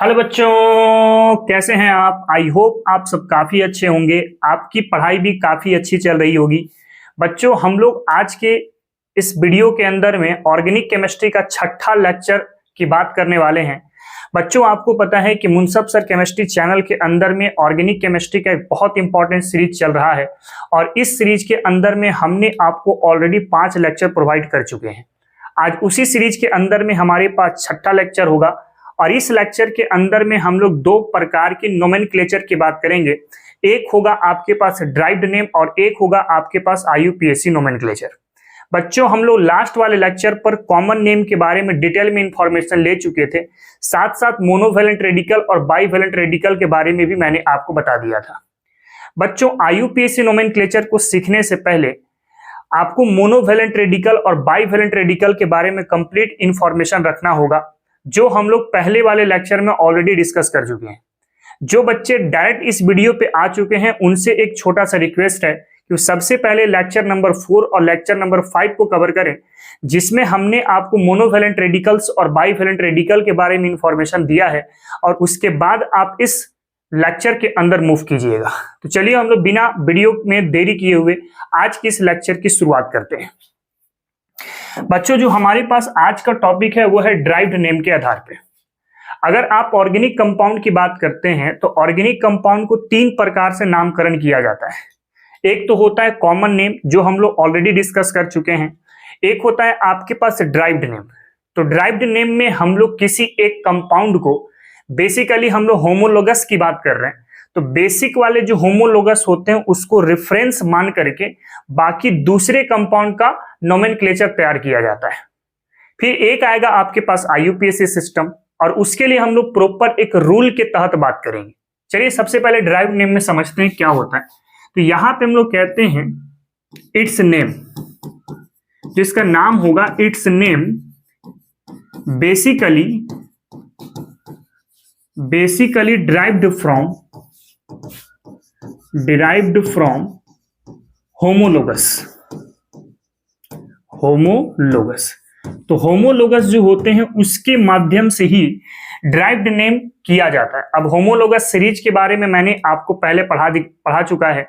Hello बच्चों, कैसे हैं आप। आई होप आप सब काफी अच्छे होंगे। आपकी पढ़ाई भी काफी अच्छी चल रही होगी। बच्चों, हम लोग आज के इस वीडियो के अंदर में ऑर्गेनिक केमिस्ट्री का छठा लेक्चर की बात करने वाले हैं। बच्चों, आपको पता है कि मुनसब सर केमिस्ट्री चैनल के अंदर में ऑर्गेनिक केमिस्ट्री का एक बहुत इंपॉर्टेंट सीरीज चल रहा है और इस सीरीज के अंदर में हमने आपको ऑलरेडी 5 लेक्चर प्रोवाइड कर चुके हैं। आज उसी सीरीज के अंदर में हमारे पास छठा लेक्चर होगा और इस लेक्चर के अंदर में हम लोग 2 प्रकार के नोमेनक्लेचर की बात करेंगे। एक होगा आपके पास ड्राइव्ड नेम और एक होगा आपके पास IUPAC नोमेनक्लेचर। बच्चों, हम लोग लास्ट वाले लेक्चर पर कॉमन नेम के बारे में डिटेल में इंफॉर्मेशन ले चुके थे, साथ साथ मोनोवेलेंट रेडिकल और बाइवेलेंट रेडिकल के बारे में भी मैंने आपको बता दिया था। बच्चों, IUPAC नोमेनक्लेचर को सीखने से पहले आपको मोनोवेलेंट रेडिकल और बाइवेलेंट रेडिकल के बारे में कंप्लीट इंफॉर्मेशन रखना होगा, जो हम लोग पहले वाले लेक्चर में ऑलरेडी डिस्कस कर चुके हैं। जो बच्चे डायरेक्ट इस वीडियो पे आ चुके हैं उनसे एक छोटा सा रिक्वेस्ट है कि सबसे पहले लेक्चर नंबर 4 और लेक्चर नंबर 5 को कवर करें, जिसमें हमने आपको मोनोवेलेंट रेडिकल्स और बाइवेलेंट रेडिकल के बारे में इंफॉर्मेशन दिया है और उसके बाद आप इस लेक्चर के अंदर मूव कीजिएगा। तो चलिए हम लोग बिना वीडियो में देरी किए हुए आज की इस लेक्चर की शुरुआत करते हैं। बच्चों, जो हमारे पास आज का टॉपिक है वो है ड्राइव्ड नेम के आधार पे। अगर आप ऑर्गेनिक कंपाउंड की बात करते हैं तो ऑर्गेनिक कंपाउंड को 3 प्रकार से नामकरण किया जाता है। एक तो होता है कॉमन नेम, जो हम लोग ऑलरेडी डिस्कस कर चुके हैं। एक होता है आपके पास ड्राइव्ड नेम। तो ड्राइव्ड नेम में हम लोग किसी एक कंपाउंड को, बेसिकली हम लोग होमोलोगस की बात कर रहे हैं, तो बेसिक वाले जो होमोलोगस होते हैं उसको रेफरेंस मान करके बाकी दूसरे कंपाउंड का नोमेनक्लेचर तैयार किया जाता है। फिर एक आएगा आपके पास IUPAC सिस्टम और उसके लिए हम लोग प्रॉपर एक रूल के तहत बात करेंगे। चलिए सबसे पहले ड्राइव्ड नेम में समझते हैं क्या होता है। तो यहां पे हम लोग कहते हैं इट्स नेम, जिसका नाम होगा it's name basically derived from homologous. तो होमोलोगस जो होते हैं उसके माध्यम से ही ड्राइव्ड नेम किया जाता है। अब होमोलोगस सीरीज के बारे में मैंने आपको पहले पढ़ा चुका है।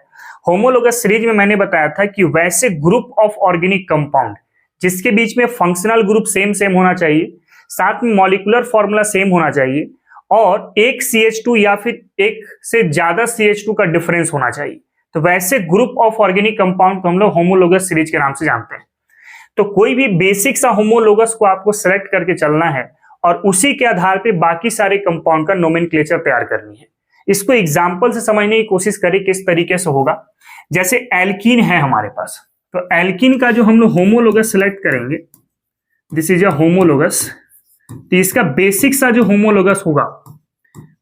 होमोलोगस सीरीज में मैंने बताया था कि वैसे ग्रुप ऑफ ऑर्गेनिक कंपाउंड जिसके बीच में फंक्शनल ग्रुप सेम होना चाहिए, साथ में मॉलिक्यूलर फॉर्मूला सेम होना चाहिए और एक CH2 या फिर एक से ज्यादा CH2 का डिफरेंस होना चाहिए, तो वैसे ग्रुप ऑफ ऑर्गेनिक कंपाउंड को हम लोग होमोलोगस सीरीज के नाम से जानते हैं। तो कोई भी बेसिक सा होमोलोगस को आपको सेलेक्ट करके चलना है और उसी के आधार पे बाकी सारे कंपाउंड का नोमेनक्लेचर तैयार करनी है। इसको एग्जांपल से समझने की कोशिश करें किस तरीके से होगा। जैसे एल्कीन है हमारे पास, तो एल्कीन का जो हम लोग होमोलोगस सेलेक्ट करेंगे, दिस इज अ होमोलोगस। तो इसका बेसिक सा जो होमोलोगस होगा,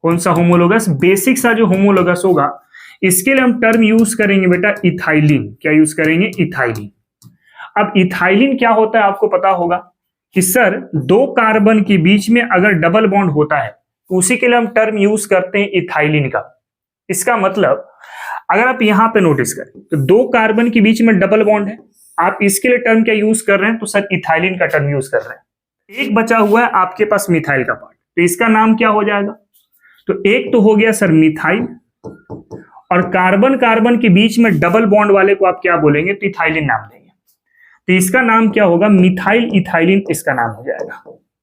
कौन सा होमोलोगस, बेसिक सा जो होमोलोगस होगा, इसके लिए हम टर्म यूज करेंगे बेटा इथाइलिन। क्या यूज करेंगे? इथाइलिन। अब इथाइलिन क्या होता है आपको पता होगा कि सर 2 कार्बन के बीच में अगर डबल बॉन्ड होता है तो उसी के लिए हम टर्म यूज करते हैं इथाइलिन का। इसका मतलब अगर आप यहां पे नोटिस करें तो 2 कार्बन के बीच में डबल बॉन्ड है, आप इसके लिए टर्म क्या यूज कर रहे हैं? तो सर इथाइलिन का टर्म यूज कर रहे हैं। एक बचा हुआ है आपके पास मिथाइल का पार्ट, तो इसका नाम क्या हो जाएगा? तो एक तो हो गया सर मिथाइल, और कार्बन कार्बन के बीच में डबल बॉन्ड वाले को आप क्या बोलेंगे? तो इथाइलिन नाम देंगे। तो इसका नाम क्या होगा? मिथाइल इथाइलिन इसका नाम हो जाएगा।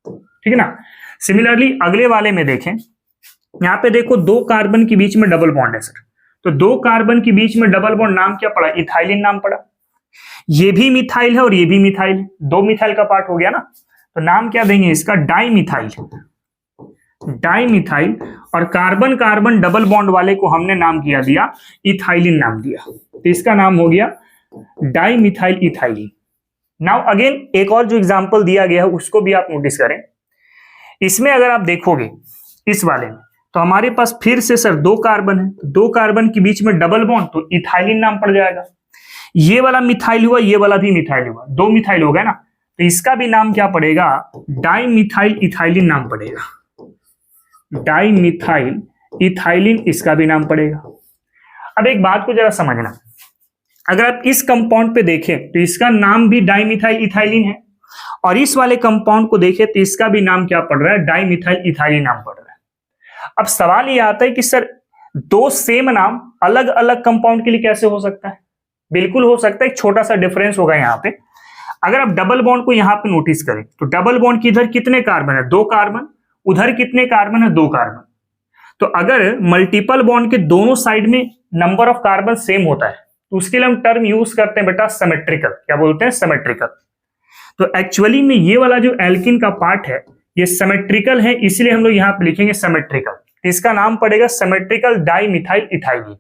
ठीक है ना। सिमिलरली अगले वाले में देखें, यहां पे देखो 2 कार्बन के बीच में डबल बॉन्ड है सर, तो 2 कार्बन के बीच में डबल बॉन्ड नाम क्या पड़ा? इथाइलिन नाम पड़ा। ये भी मिथाइल है और ये भी मिथाइल है, 2 मिथाइल का पार्ट हो गया ना, तो नाम क्या देंगे इसका? डाइमिथाइल। और कार्बन कार्बन डबल बॉन्ड वाले को हमने नाम किया दिया इथाइलिन नाम दिया, तो इसका नाम हो गया डाइमिथाइल इथाइलिन। नाउ अगेन एक और जो एग्जांपल दिया गया है उसको भी आप नोटिस करें। इसमें अगर आप देखोगे इस वाले में, तो हमारे पास फिर से सर 2 कार्बन है, 2 कार्बन के बीच में डबल बॉन्ड, तो इथाइलिन नाम पड़ जाएगा। ये वाला मिथाइल हुआ, ये वाला भी मिथाइल हुआ, 2 मिथाइल हो गया ना, तो इसका भी नाम क्या पड़ेगा? डाइमिथाइल इथाइलिन नाम पड़ेगा। डाइमिथाइल इथाइलिन इसका भी नाम पड़ेगा। अब एक बात को जरा समझना, अगर आप इस कंपाउंड पे देखें तो इसका नाम भी डाइमिथाइल इथाइलिन है और इस वाले कंपाउंड को देखें तो इसका भी नाम क्या पड़ रहा है? डाइमिथाइल इथाइलिन नाम पड़ रहा है। अब सवाल ये आता है कि सर दो सेम नाम अलग अलग कंपाउंड के लिए कैसे हो सकता है? बिल्कुल हो सकता है, एक छोटा सा डिफरेंस होगा यहाँ पे। अगर आप डबल बॉन्ड को यहाँ पे नोटिस करें तो डबल बॉन्ड की इधर कितने कार्बन है? 2 कार्बन। उधर कितने कार्बन है? 2 कार्बन। तो अगर मल्टीपल बॉन्ड के दोनों साइड में नंबर ऑफ कार्बन सेम होता है तो उसके लिए हम टर्म यूज करते हैं बेटा सिमेट्रिकल। क्या बोलते हैं? सिमेट्रिकल। तो एक्चुअली में ये वाला जो एल्किन का पार्ट है ये सिमेट्रिकल है, इसलिए हम लोग यहाँ पे लिखेंगे सिमेट्रिकल। इसका नाम पड़ेगा symmetrical dimethyl ethylene.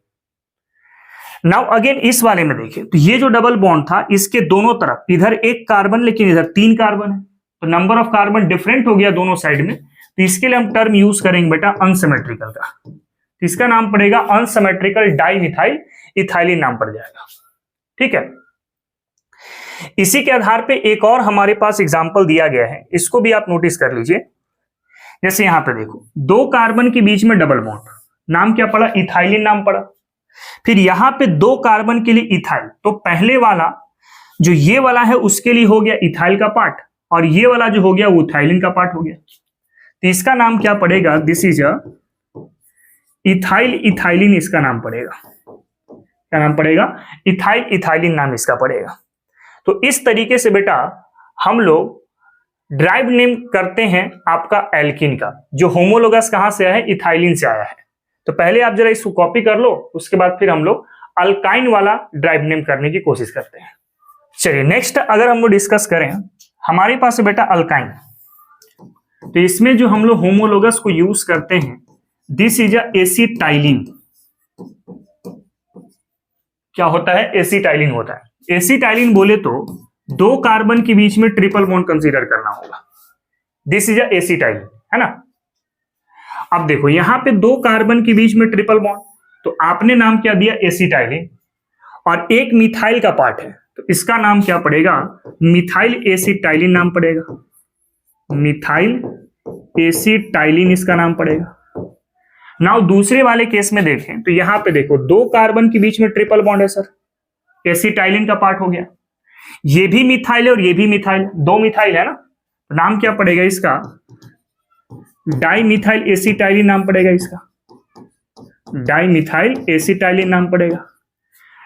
Now again इस वाले में देखें तो ये जो डबल बॉन्ड था इसके दोनों तरफ इधर 1 कार्बन लेकिन इधर 3 कार्बन है, तो नंबर ऑफ कार्बन डिफरेंट हो गया दोनों साइड में, तो इसके लिए हम टर्म यूज करेंगे बेटा अनसिमेट्रिकल का। तो इसका नाम पड़ेगा अनसिमेट्रिकल डाइमिथाइल इथाइलिन नाम पड़ जाएगा। ठीक है, इसी के आधार पे एक और हमारे पास एग्जांपल दिया गया है, इसको भी आप नोटिस कर लीजिए। जैसे यहां पे देखो 2 कार्बन के बीच में डबल बॉन्ड, नाम क्या पड़ा? इथाइलिन नाम पड़ा। फिर यहां पे 2 कार्बन के लिए इथाइल, तो पहले वाला जो ये वाला है उसके लिए हो गया इथाइल का पार्ट, और ये वाला जो हो गया वो इथाइलिन का पार्ट हो गया। तो इसका नाम क्या पड़ेगा? This is a ethyl ethylene इसका नाम पड़ेगा। क्या नाम पड़ेगा? इथाइल इथाइलिन नाम इसका पड़ेगा। तो इस तरीके से बेटा हम लोग ड्राइव नेम करते हैं आपका एल्किन का, जो होमोलोगस कहां से आया है? इथाइलिन से आया है। तो पहले आप जरा इसको कॉपी कर लो, उसके बाद फिर हम लोग अल्काइन वाला ड्राइव नेम करने की कोशिश करते हैं। चलिए नेक्स्ट अगर हम लोग डिस्कस करें, हमारे पास है बेटा अल्काइन। तो इसमें जो हम लोग होमोलोगस को यूज करते हैं दिस इज अ एसिटाइलिन। क्या होता है? एसिटाइलिन होता है। एसिटाइलिन बोले तो 2 कार्बन के बीच में ट्रिपल बॉन्ड कंसीडर करना होगा। दिस इज अ एसिटाइलिन, है ना। अब देखो यहां पे 2 कार्बन के बीच में ट्रिपल बॉन्ड, तो आपने नाम क्या दिया? एसिटाइलिन। और एक मिथाइल का पार्ट है तो इसका नाम क्या पड़ेगा? मिथाइल एसिटाइलिन नाम पड़ेगा। मिथाइल एसिटाइलिन इसका नाम पड़ेगा। नाउ दूसरे वाले केस में देखें तो यहां पे देखो 2 कार्बन के बीच में ट्रिपल बॉन्ड है सर, एसिटाइलिन का पार्ट हो गया। ये भी मिथाइल है और ये भी मिथाइल, 2 मिथाइल है ना, तो नाम क्या पड़ेगा इसका? डाइमिथाइल एसिटाइलिन नाम पड़ेगा इसका। डाइमिथाइल एसिटाइलिन नाम पड़ेगा।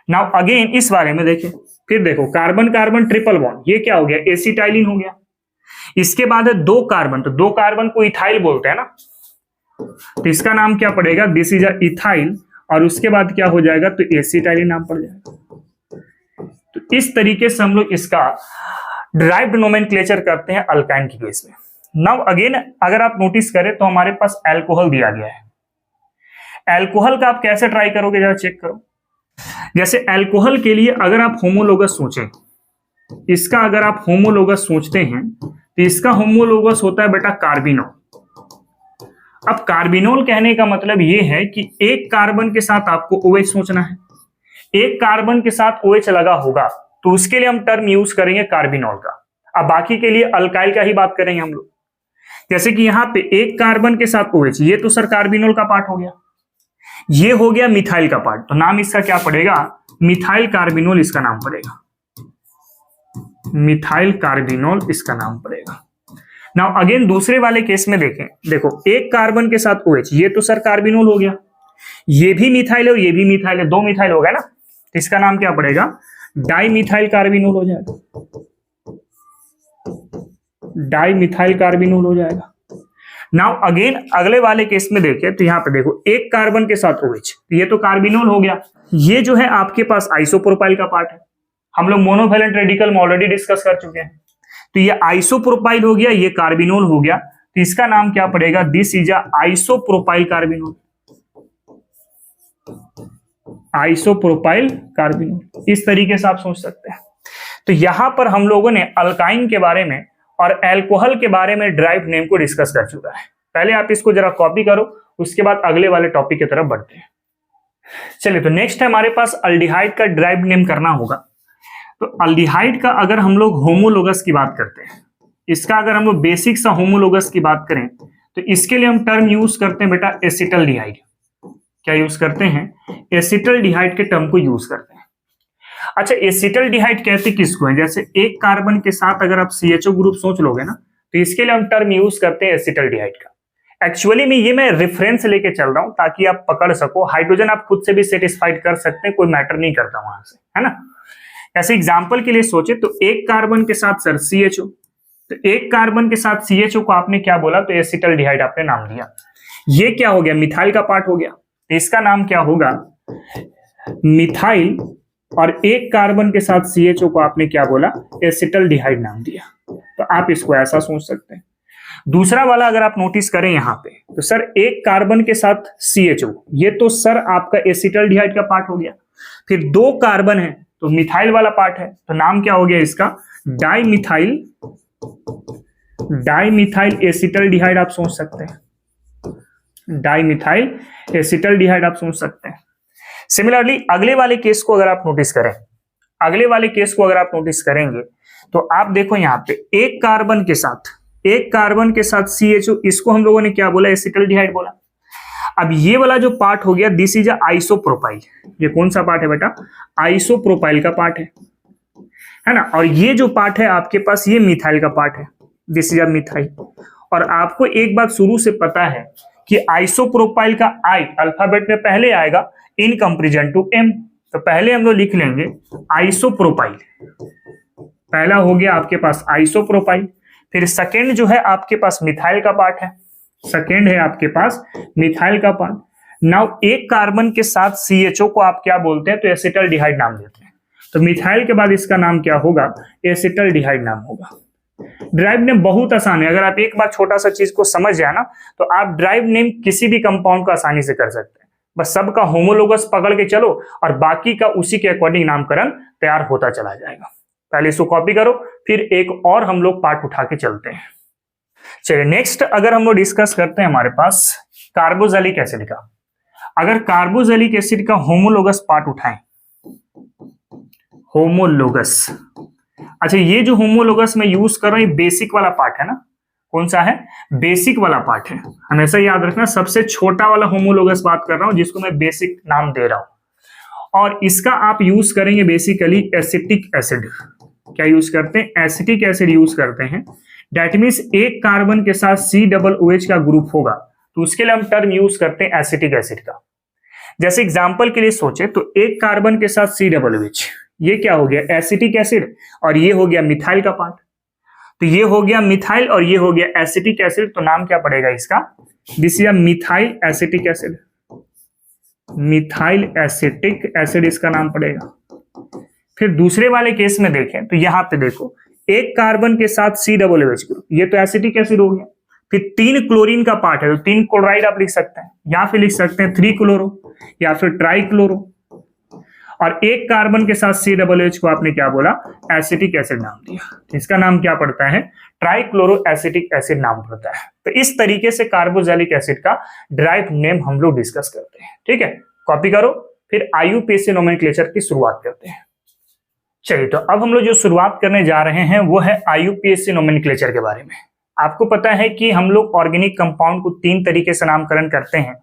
नाउ अगेन इस बारे में देखें, फिर देखो कार्बन कार्बन ट्रिपल बॉन्ड, ये क्या हो गया? एसिटाइलिन हो गया। इसके बाद है 2 कार्बन, तो 2 कार्बन को इथाइल बोलते हैं ना, तो इसका नाम क्या पड़ेगा? This is a ethyl. और उसके बाद क्या हो जाएगा? तो एसिटाइलिन नाम पड़ जाएगा। तो इस तरीके से हम लोग इसका ड्राइव्ड नोमेनक्लेचर करते हैं अल्काइन के केस में। नाउ अगेन अगर आप नोटिस करें तो हमारे पास अल्कोहल दिया गया है। अल्कोहल का आप कैसे ट्राई करोगे जरा चेक करो। जैसे अल्कोहल के लिए अगर आप होमोलोगस सोचें, इसका अगर आप होमोलोगस सोचते हैं तो इसका होमोलोगस होता है बेटा कार्बिनोल। अब कार्बिनोल कहने का मतलब यह है कि एक कार्बन के साथ आपको OH सोचना है, एक कार्बन के साथ OH लगा होगा तो उसके लिए हम टर्म यूज करेंगे कार्बिनोल का। अब बाकी के लिए अल्काइल का ही बात करेंगे हम लोग। जैसे कि यहां पे एक कार्बन के साथ OH, ये तो सर कार्बिनोल का पार्ट हो गया, ये हो गया मिथाइल का पार्ट, तो नाम इसका क्या पड़ेगा? मिथाइल कार्बिनोल इसका नाम पड़ेगा। मिथाइल कार्बिनोल इसका नाम पड़ेगा। नाउ अगेन दूसरे वाले केस में देखें, देखो एक कार्बन के साथ OH, ये तो सर कार्बिनोल हो गया, ये भी मिथाइल है और ये भी मिथाइल है, 2 मिथाइल हो गया ना, तो इसका नाम क्या पड़ेगा? डाइमिथाइल कार्बिनोल हो जाएगा। डाइमिथाइल कार्बिनोल हो जाएगा। नाउ अगेन अगले वाले केस में देखें तो यहां पे देखो एक कार्बन के साथ OH, ये तो कार्बिनोल हो गया, ये जो है आपके पास आइसोप्रोपाइल का पार्ट है। हम लोग मोनोवैलेंट रेडिकल में ऑलरेडी डिस्कस कर चुके हैं, तो ये आइसोप्रोपाइल हो गया, ये कार्बिनोल हो गया, तो इसका नाम क्या पड़ेगा? This is a isopropyl carbinol. Isopropyl carbinol, इस तरीके से आप सोच सकते हैं। तो यहां पर हम लोगों ने अल्काइन के बारे में और अल्कोहल के बारे में ड्राइव नेम को डिस्कस कर चुका है। पहले आप इसको जरा कॉपी करो, उसके बाद अगले वाले टॉपिक की तरफ बढ़ते हैं। चलिए तो नेक्स्ट है हमारे पास अल्डिहाइड का ड्राइव नेम करना होगा। तो अल्डिहाइड का अगर हम लोग होमोलोगस की बात करते हैं, इसका अगर हम लोग बेसिक सा होमोलोगस की बात करें तो इसके लिए हम टर्म यूज करते हैं बेटा एसिटल्डिहाइड। क्या यूज करते हैं? एसिटल्डिहाइड के टर्म को यूज करते हैं। अच्छा, एसिटल्डिहाइड कहते किसको है? जैसे एक कार्बन के साथ अगर आप CHO ग्रुप सोच लोगे ना, तो इसके लिए हम टर्म यूज करते हैं एसिटल्डिहाइड का। एक्चुअली में ये मैं रेफरेंस लेके चल रहा हूं ताकि आप पकड़ सको। हाइड्रोजन आप खुद से भी सेटिस्फाइड कर सकते हैं, कोई मैटर नहीं करता वहां से, है ना। ऐसे एग्जांपल के लिए सोचे तो एक कार्बन के साथ सर CHO, तो एक कार्बन के साथ CHO को आपने क्या बोला, तो एसिटल्डिहाइड आपने नाम दिया। ये क्या हो गया, मिथाइल का पार्ट हो गया, तो इसका नाम क्या होगा, मिथाइल। और एक कार्बन के साथ CHO को आपने क्या बोला, एसिटल्डिहाइड नाम दिया। तो आप इसको ऐसा सोच सकते हैं। दूसरा वाला अगर आप नोटिस करें यहां पे, तो सर एक कार्बन के साथ CHO, ये तो सर आपका एसिटल्डिहाइड का पार्ट हो गया। फिर दो कार्बन है तो मिथाइल वाला पार्ट है, तो नाम क्या हो गया इसका, डाइमिथाइल, डाइमिथाइल एसिटल्डिहाइड आप सोच सकते हैं, डाइमिथाइल एसिटल्डिहाइड आप सोच सकते हैं। सिमिलरली अगले वाले केस को अगर आप नोटिस करें, अगले वाले केस को अगर आप नोटिस करेंगे तो आप देखो यहां पे एक कार्बन के साथ CHO, इसको हम लोगों ने क्या बोला, एसिटल्डिहाइड बोला। अब ये वाला जो पार्ट हो गया, दिस इज आइसोप्रोपाइल। ये कौन सा पार्ट है बेटा, आइसोप्रोपाइल का पार्ट है ना। और ये जो पार्ट है आपके पास, ये मिथाइल का पार्ट है, दिस इज मिथाइल। और आपको एक बात शुरू से पता है कि आइसोप्रोपाइल का आई अल्फाबेट में पहले आएगा इन कंपेरिजन टू M। तो पहले हम लोग लिख लेंगे आइसोप्रोपाइल, पहला हो गया आपके पास आइसोप्रोपाइल। फिर सेकेंड जो है आपके पास मिथाइल का पार्ट है, सेकेंड है आपके पास मिथाइल का पार्ट। नाउ एक कार्बन के साथ CHO को आप क्या बोलते हैं, तो एसिटल्डिहाइड नाम देते हैं। तो मिथाइल के बाद इसका नाम क्या होगा, एसिटल्डिहाइड नाम होगा। ड्राइव नेम बहुत आसान है, अगर आप एक बार छोटा सा चीज को समझ जाए ना, तो आप ड्राइव नेम किसी भी कंपाउंड को आसानी से कर सकते हैं। बस सबका होमोलोगस पकड़ के चलो और बाकी का उसी के अकॉर्डिंग नामकरण तैयार होता चला जाएगा। पहले इसको कॉपी करो, फिर एक और हम लोग पार्ट उठा के चलते हैं। चलिए नेक्स्ट अगर हम लोग डिस्कस करते हैं हमारे पास कार्बोक्सिलिक एसिड का। अगर कार्बोक्सिलिक एसिड का होमोलोगस पार्ट उठाएं, होमोलोगस, अच्छा ये जो होमोलोगस मैं यूज कर रहा हूं, बेसिक वाला पार्ट है ना, कौन सा है, बेसिक वाला पार्ट है। हमेशा याद रखना, सबसे छोटा वाला होमोलोगस बात कर रहा हूं, जिसको मैं बेसिक नाम दे रहा हूं। और इसका आप यूज करेंगे बेसिकली एसिटिक एसिड। क्या यूज करते हैं, एसिटिक एसिड यूज करते हैं। दैट मीन्स एक कार्बन के साथ COOH का ग्रुप होगा, तो उसके लिए हम टर्म यूज करते हैं एसिटिक एसिड का। जैसे एग्जांपल के लिए सोचे तो एक कार्बन के साथ COOH, ये क्या हो गया, एसिटिक एसिड, और ये हो गया मिथाइल का पार्ट। तो ये हो गया मिथाइल और ये हो गया एसिटिक एसिड, तो नाम क्या पड़ेगा इसका, this is methyl acetic acid, methyl acetic acid इसका नाम पड़ेगा। फिर दूसरे वाले केस में देखें तो यहां पे देखो एक कार्बन के साथ COOH ग्रुप, ये तो एसिटिक एसिड हो गया। फिर 3 क्लोरीन का पार्ट है, तो 3 क्लोराइड आप लिख सकते हैं, या फिर लिख सकते हैं 3 क्लोरो या फिर ट्राई क्लोरो। और एक कार्बन के साथ COOH को आपने क्या बोला, एसिटिक एसिड नाम दिया। इसका नाम क्या पड़ता है, ट्राइक्लोरो एसिटिक एसिड नाम पड़ता है। तो इस तरीके से कार्बोक्सिलिक एसिड का ड्राइव नेम हम लोग डिस्कस करते हैं। ठीक है, कॉपी करो, फिर IUPAC नोमेनक्लेचर की शुरुआत करते हैं। चलिए तो अब हम लोग जो शुरुआत करने जा रहे हैं वो है IUPAC नोमेनक्लेचर के बारे में। आपको पता है कि हम लोग ऑर्गेनिक कंपाउंड को 3 तरीके से नामकरण करते हैं।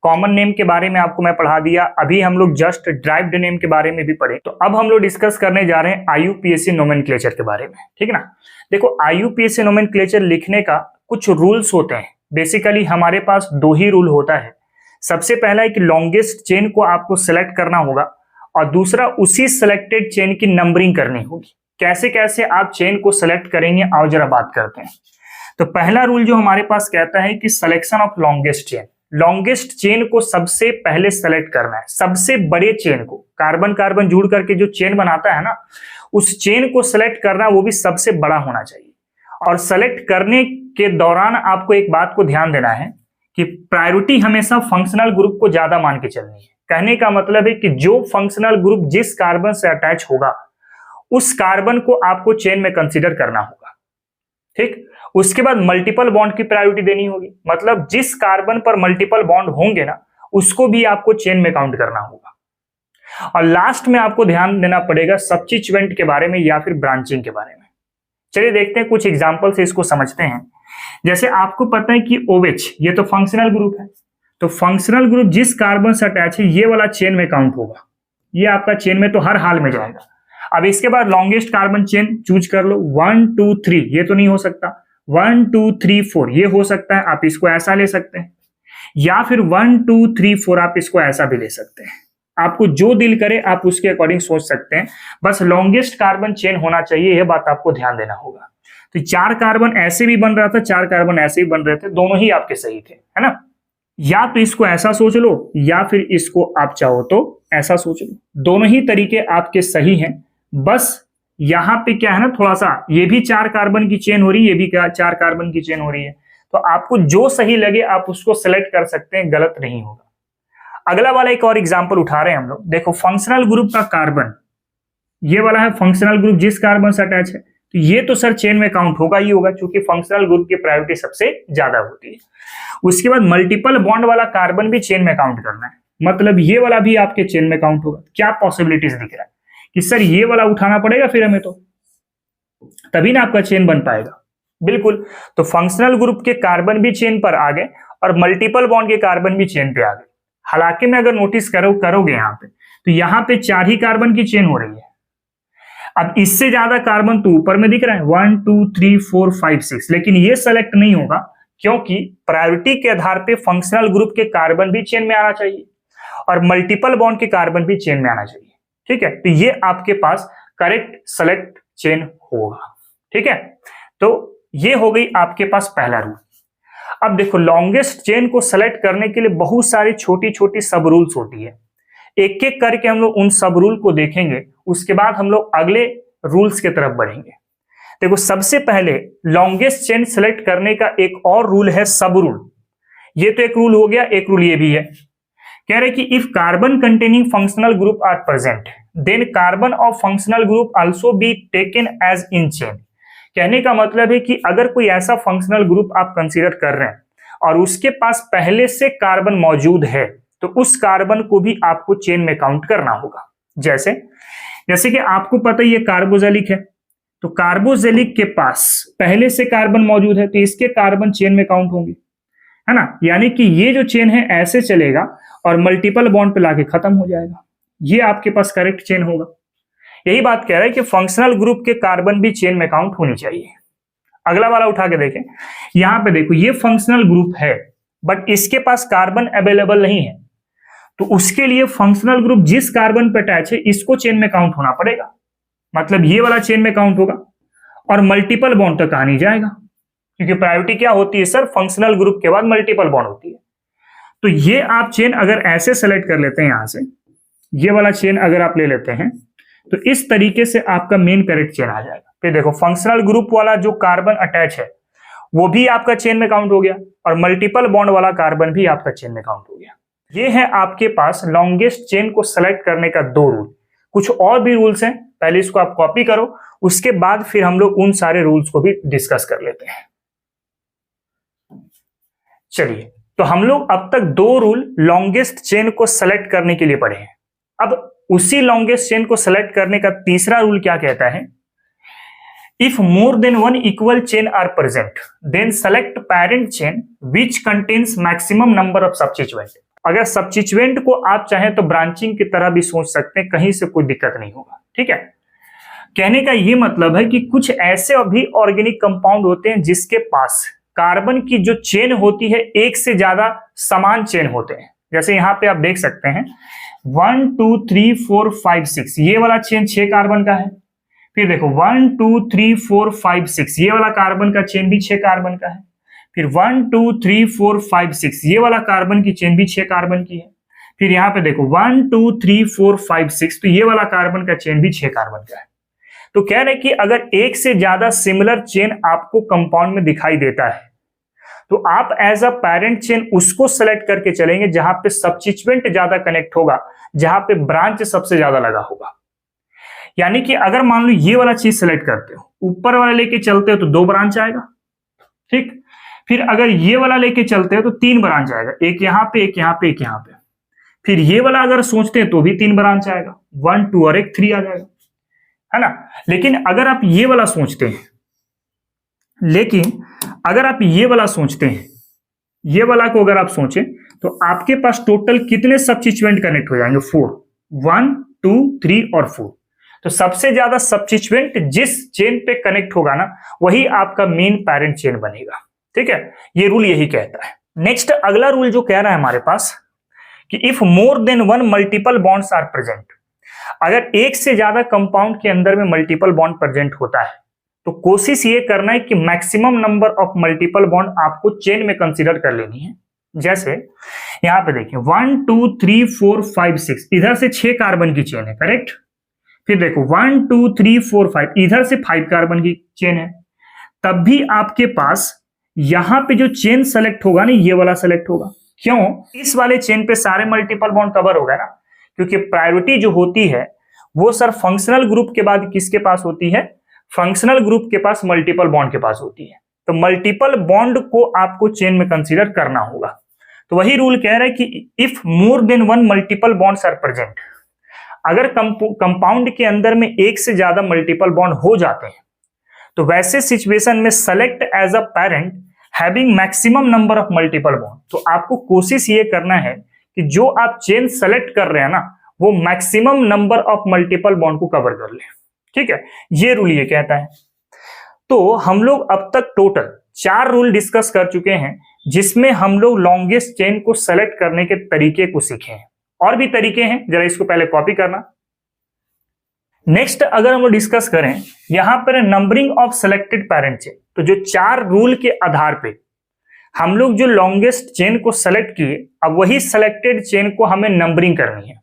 कॉमन नेम के बारे में आपको मैं पढ़ा दिया, अभी हम लोग जस्ट ड्राइव्ड नेम के बारे में भी पढ़े। तो अब हम लोग डिस्कस करने जा रहे हैं IUPAC नोमेनक्लेचर के बारे में, ठीक है ना। देखो IUPAC नोमेनक्लेचर लिखने का कुछ रूल्स होते हैं। बेसिकली हमारे पास 2 ही रूल होता है। सबसे पहला है कि लॉन्गेस्ट चेन को आपको सेलेक्ट करना होगा, और दूसरा उसी सिलेक्टेड चेन की नंबरिंग करनी होगी। कैसे कैसे आप चेन को सेलेक्ट करेंगे, आओ जरा बात करते हैं। तो पहला रूल जो हमारे पास कहता है कि selection of longest chain, longest chain को सबसे पहले सेलेक्ट करना है। सबसे बड़े चेन को, कार्बन कार्बन जुड़ करके जो चेन बनाता है ना, उस चेन को सेलेक्ट करना, वो भी सबसे बड़ा होना चाहिए। और सेलेक्ट करने के दौरान आपको एक बात को ध्यान देना है कि प्रायोरिटी हमेशा फंक्शनल ग्रुप को ज्यादा मान के चलनी है। कहने का मतलब है कि जो फंक्शनल ग्रुप जिस कार्बन से अटैच होगा, उस कार्बन को आपको चेन में कंसीडर करना होगा। ठीक, उसके बाद मल्टीपल बॉन्ड की प्रायोरिटी देनी होगी। मतलब जिस कार्बन पर मल्टीपल बॉन्ड होंगे ना, उसको भी आपको चेन में काउंट करना होगा। और लास्ट में आपको ध्यान देना पड़ेगा सब्स्टिट्यूएंट के बारे में या फिर ब्रांचिंग के बारे में। चलिए देखते हैं, कुछ एग्जांपल से इसको समझते हैं। जैसे आपको पता है कि OH ये तो फंक्शनल ग्रुप है, तो फंक्शनल ग्रुप जिस कार्बन से अटैच है, ये वाला चेन में काउंट होगा। ये आपका चेन में तो हर हाल में जाएगा। अब इसके बाद लॉन्गेस्ट कार्बन चेन चूज कर लो, 1 2 3, ये तो नहीं हो सकता। 1 2 3 4 ये हो सकता है, आप इसको ऐसा ले सकते हैं, या फिर 1 2 3 4 आप इसको ऐसा भी ले सकते हैं। आपको जो दिल करे आप उसके अकॉर्डिंग सोच सकते हैं, बस लॉन्गेस्ट कार्बन चेन होना चाहिए, यह बात आपको ध्यान देना होगा। तो 4 कार्बन ऐसे भी बन रहा था, 4 कार्बन ऐसे भी बन रहे थे, दोनों ही आपके सही थे, है ना। या तो इसको ऐसा सोच लो या फिर इसको आप चाहो तो ऐसा सोच लो, दोनों ही तरीके आपके सही हैं। बस यहां पे क्या है ना, थोड़ा सा ये भी 4 कार्बन की चेन हो रही है, ये भी 4 कार्बन की चेन हो रही है, तो आपको जो सही लगे आप उसको सेलेक्ट कर सकते हैं, गलत नहीं होगा। अगला वाला एक और एग्जांपल उठा रहे हैं हम लोग। देखो फंक्शनल ग्रुप का कार्बन ये वाला है, फंक्शनल ग्रुप जिस कार्बन से अटैच है, तो ये तो सर चेन में काउंट होगा ही होगा, क्योंकि फंक्शनल ग्रुप की प्रायोरिटी सबसे ज्यादा होती है। उसके बाद मल्टीपल बॉन्ड वाला कार्बन भी चेन में काउंट करना है, मतलब ये वाला भी आपके चेन में काउंट होगा। क्या पॉसिबिलिटीज दिख रहा है कि सर ये वाला उठाना पड़ेगा फिर हमें, तो तभी ना आपका चेन बन पाएगा। बिल्कुल, तो फंक्शनल ग्रुप के कार्बन भी चेन पर आ गए और मल्टीपल बॉन्ड के कार्बन भी चेन पे आ गए। हालांकि में अगर नोटिस करोगे यहाँ पे, तो यहाँ पे 4 ही कार्बन की चेन हो रही है। अब इससे ज्यादा कार्बन तो ऊपर में दिख रहा है 1 2 3 4 5 6, लेकिन ये सेलेक्ट नहीं होगा, क्योंकि प्रायोरिटी के आधार पे फंक्शनल ग्रुप के कार्बन भी चेन में आना चाहिए और मल्टीपल बॉन्ड के कार्बन भी चेन में आना चाहिए। ठीक है, तो ये आपके पास करेक्ट सेलेक्ट चेन होगा। ठीक है, तो ये हो गई आपके पास पहला रूल। अब देखो लॉन्गेस्ट चेन को सेलेक्ट करने के लिए बहुत सारी छोटी छोटी सब रूल्स होती है, एक एक करके हम लोग उन सब रूल को देखेंगे, उसके बाद हम लोग अगले रूल्स की तरफ बढ़ेंगे। देखो सबसे पहले लॉन्गेस्ट चेन सेलेक्ट करने का एक और रूल है सब रूल। ये तो एक रूल हो गया, एक रूल ये भी है, कह रहे कि if carbon containing functional group are present then carbon of functional group also be taken as in chain. कहने का मतलब है कि अगर कोई ऐसा फंक्शनल ग्रुप आप कंसीडर कर रहे हैं और उसके पास पहले से कार्बन मौजूद है, तो उस कार्बन को भी आपको चेन में काउंट करना होगा। जैसे कि आपको पता ही है कार्बोजेलिक है, तो कार्बोजेलिक के पास पहले से कार्बन मौजूद है, तो इसके कार्बन चेन में काउंट होंगे, है ना। यानी कि ये जो चेन है ऐसे चलेगा और मल्टीपल बॉन्ड पे लाके खत्म हो जाएगा, ये आपके पास करेक्ट चेन होगा। यही बात कह रहा है कि फंक्शनल ग्रुप के कार्बन भी चेन में काउंट होनी चाहिए। अगला वाला उठा के देखें, यहां पे देखो ये फंक्शनल ग्रुप है बट इसके पास कार्बन अवेलेबल नहीं है, तो उसके लिए फंक्शनल ग्रुप जिस कार्बन पे अटैच है इसको चेन में काउंट होना पड़ेगा, मतलब ये वाला चेन में काउंट होगा और मल्टीपल बॉन्ड तक आ नहीं जाएगा, क्योंकि प्रायोरिटी क्या होती है सर, फंक्शनल ग्रुप के बाद मल्टीपल बॉन्ड होती है। तो ये आप चेन अगर ऐसे सेलेक्ट कर लेते हैं, यहां से ये वाला चेन अगर आप ले लेते हैं, तो इस तरीके से आपका मेन करेक्ट चेन आ जाएगा। फिर देखो फंक्शनल ग्रुप वाला जो कार्बन अटैच है वो भी आपका चेन में काउंट हो गया और मल्टीपल बॉन्ड वाला कार्बन भी आपका चेन में काउंट हो गया। ये है आपके पास लॉन्गेस्ट चेन को सेलेक्ट करने का 2 रूल। कुछ और भी रूल्स हैं, पहले इसको आप कॉपी करो, उसके बाद फिर हम लोग उन सारे रूल्स को भी डिस्कस कर लेते हैं। चलिए, तो हम लोग अब तक 2 रूल लॉन्गेस्ट चेन को सेलेक्ट करने के लिए पढ़े हैं। अब उसी लॉन्गेस्ट चेन को सेलेक्ट करने का तीसरा रूल क्या कहता है, if more than 1 equal chain are present then select parent chain which contains maximum number of substituent. अगर सबस्टिट्यूएंट को आप चाहें तो ब्रांचिंग की तरह भी सोच सकते हैं, कहीं से कोई दिक्कत नहीं होगा। ठीक है, कहने का यह मतलब है कि कुछ ऐसे भी ऑर्गेनिक कंपाउंड होते हैं जिसके पास कार्बन की जो चेन होती है एक से ज्यादा समान चेन होते हैं। जैसे यहां पे आप देख सकते हैं 1 2 3 4 5 6 ये वाला चेन 6 कार्बन का है। फिर देखो 1 2 3 4 5 6 ये वाला कार्बन का चेन भी 6 कार्बन का है। फिर 1 2 3 4 5 6 ये वाला कार्बन की चेन भी 6 कार्बन की है। फिर यहाँ पे देखो 1 2 3 4 5 6 तो ये वाला कार्बन का चेन भी 6 कार्बन का है। तो कह रहे कि अगर एक से ज्यादा सिमिलर चेन आपको कंपाउंड में दिखाई देता है तो आप एज अ पेरेंट चेन उसको सेलेक्ट करके चलेंगे जहां पे सबस्टिट्यूएंट ज्यादा कनेक्ट होगा, जहां पे ब्रांच सबसे ज्यादा लगा होगा। यानी कि अगर मान लो ये वाला चीज सेलेक्ट करते हो, ऊपर वाला लेके चलते हो तो 2 ब्रांच आएगा, ठीक। फिर अगर ये वाला लेके चलते हो तो 3 ब्रांच आएगा, एक यहां पे, एक यहां पे, एक यहां पे। फिर ये वाला अगर सोचते हैं तो भी 3 ब्रांच आएगा, 1 2 और एक 3 आ जाएगा, है ना। लेकिन अगर आप ये वाला सोचते हैं, ये वाला को अगर आप सोचें तो आपके पास टोटल कितने सबस्टिट्यूएंट कनेक्ट हो जाएंगे, 4, 1 2 3 और 4। तो सबसे ज्यादा सब्स्टिट्यूएंट जिस चेन पे कनेक्ट होगा ना वही आपका मेन पैरेंट चेन बनेगा। ठीक है, ये रूल यही कहता है। नेक्स्ट अगला रूल जो कह रहा है हमारे पास कि if more than one multiple bonds are present, अगर एक से ज्यादा कंपाउंड के अंदर में मल्टीपल बॉन्ड प्रेजेंट होता है तो कोशिश ये करना है कि maximum number of multiple bond आपको चेन में कंसीडर कर लेनी है। जैसे यहां पे देखिए 1 2 3 4 5 6, इधर से 6 कार्बन की चेन है, करेक्ट। फिर देखो 1 2 3 4 5, इधर से 5 कार्बन की चेन है। तब भी आपके पास यहां पे जो चेन सेलेक्ट होगा ना ये वाला सेलेक्ट होगा। क्यों? इस वाले चेन पे सारे मल्टीपल बॉन्ड कवर हो गए ना, क्योंकि प्रायोरिटी जो होती है वो सर फंक्शनल ग्रुप के बाद किसके पास होती है? फंक्शनल ग्रुप के पास मल्टीपल बॉन्ड के पास होती है। तो मल्टीपल बॉन्ड को आपको चेन में कंसीडर करना होगा। तो वही रूल कह रहा है कि if more than one multiple bonds are present, अगर कंपाउंड के अंदर में एक से ज्यादा मल्टीपल बॉन्ड हो जाते हैं तो वैसे सिचुएशन में select as a parent having maximum number of multiple bond. तो आपको कोशिश ये करना है कि जो आप चेन सेलेक्ट कर रहे हैं ना वो maximum number of multiple bond को कवर कर ले। ठीक है, ये रूल ये कहता है। तो हम लोग अब तक टोटल 4 रूल डिस्कस कर चुके हैं जिसमें हम लोग लॉन्गेस्ट चेन को सेलेक्ट करने के तरीके को सीखे हैं। और भी तरीके हैं, जरा इसको पहले कॉपी करना। नेक्स्ट अगर हम लोग डिस्कस करें यहां पर numbering of selected parent chain, तो जो 4 रूल के आधार पे हम लोग जो लॉन्गेस्ट चेन को सेलेक्ट किए, अब वही सेलेक्टेड चेन को हमें नंबरिंग करनी है।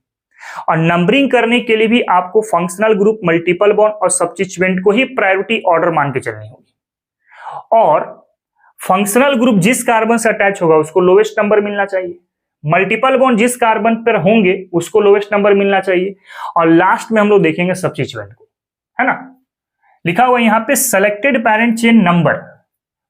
और नंबरिंग करने के लिए भी आपको फंक्शनल ग्रुप, मल्टीपल बॉन्ड और सब्स्टिट्यूएंट को ही प्रायोरिटी ऑर्डर मान के चलनी होगी। और फंक्शनल ग्रुप जिस कार्बन से अटैच होगा उसको लोवेस्ट नंबर मिलना चाहिए, मल्टीपल बॉन्ड जिस कार्बन पर होंगे उसको लोवेस्ट नंबर मिलना चाहिए, और लास्ट में हम लोग देखेंगे सब्स्टिट्यूएंट को, है ना। लिखा हुआ यहां पे selected parent chain number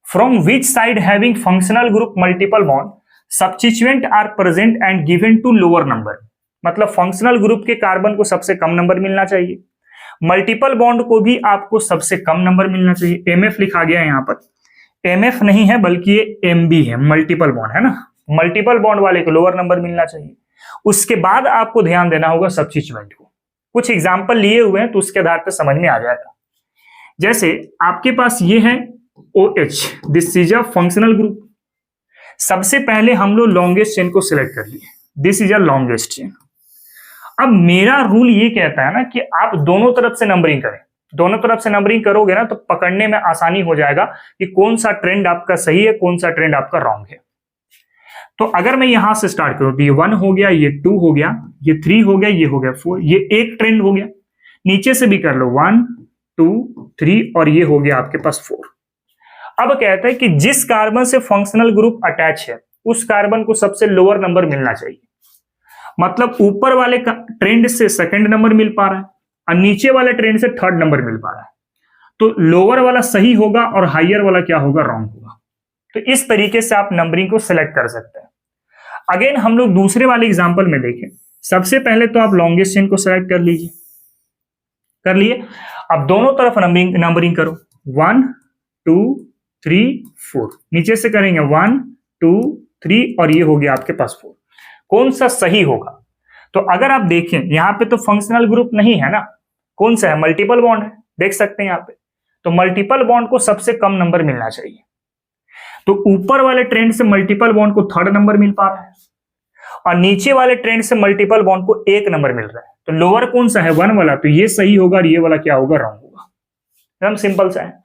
from which side having functional group multiple bond substituent are present and given to lower number. मतलब फंक्शनल ग्रुप के कार्बन को सबसे कम नंबर मिलना चाहिए, मल्टीपल बॉन्ड को भी आपको सबसे कम नंबर मिलना चाहिए। एमएफ लिखा गया है यहाँ पर, एमएफ नहीं है बल्कि ये एमबी है, मल्टीपल बॉन्ड है ना। मल्टीपल बॉन्ड वाले को लोअर नंबर मिलना चाहिए। उसके बाद आपको ध्यान देना होगा सब्स्टिट्यूएंट को। कुछ एग्जांपल लिए हुए हैं तो उसके आधार पर समझ में आ जाएगा। जैसे आपके पास ये है OH, this is a functional group. सबसे पहले हम लोग लॉन्गेस्ट चेन को सिलेक्ट कर लिए, this is a longest chain. अब मेरा रूल ये कहता है ना कि आप दोनों तरफ से नंबरिंग करें। दोनों तरफ से नंबरिंग करोगे ना तो पकड़ने में आसानी हो जाएगा कि कौन सा ट्रेंड आपका सही है, कौन सा ट्रेंड आपका रॉन्ग है। तो अगर मैं यहां से स्टार्ट करूं तो ये 1 हो गया, ये 2 हो गया, ये 3 हो गया, ये हो गया 4, ये एक ट्रेंड हो गया। नीचे से भी कर लो 1 2 3 और ये हो गया आपके पास 4। अब कहता है कि जिस कार्बन से फंक्शनल ग्रुप अटैच है उस कार्बन को सबसे लोअर नंबर मिलना चाहिए। मतलब ऊपर वाले ट्रेंड से सेकंड नंबर मिल पा रहा है और नीचे वाले ट्रेंड से थर्ड नंबर मिल पा रहा है, तो लोअर वाला सही होगा और हायर वाला क्या होगा, रॉन्ग होगा। तो इस तरीके से आप नंबरिंग को सिलेक्ट कर सकते हैं। अगेन हम लोग दूसरे वाले एग्जांपल में देखें। सबसे पहले तो आप लॉन्गेस्ट चेन को सिलेक्ट कर लीजिए, कर लिए। अब दोनों तरफ नंबरिंग करो, 1 2 3 4। नीचे से करेंगे 1 2 3 और ये हो गया आपके पास 4। कौन सा सही होगा? तो अगर आप देखें यहां पे तो फंक्शनल ग्रुप नहीं है ना, कौन सा है, मल्टीपल बॉन्ड है। देख सकते हैं यहां पे, तो मल्टीपल बॉन्ड को सबसे कम नंबर मिलना चाहिए। तो ऊपर वाले ट्रेंड से मल्टीपल बॉन्ड को थर्ड नंबर मिल पा रहा है और नीचे वाले ट्रेंड से मल्टीपल बॉन्ड को 1 नंबर मिल रहा है। तो लोअर कौन सा है, 1 वाला, तो ये सही होगा और ये वाला क्या होगा, रॉन्ग होगा। एकदम सिंपल सा है।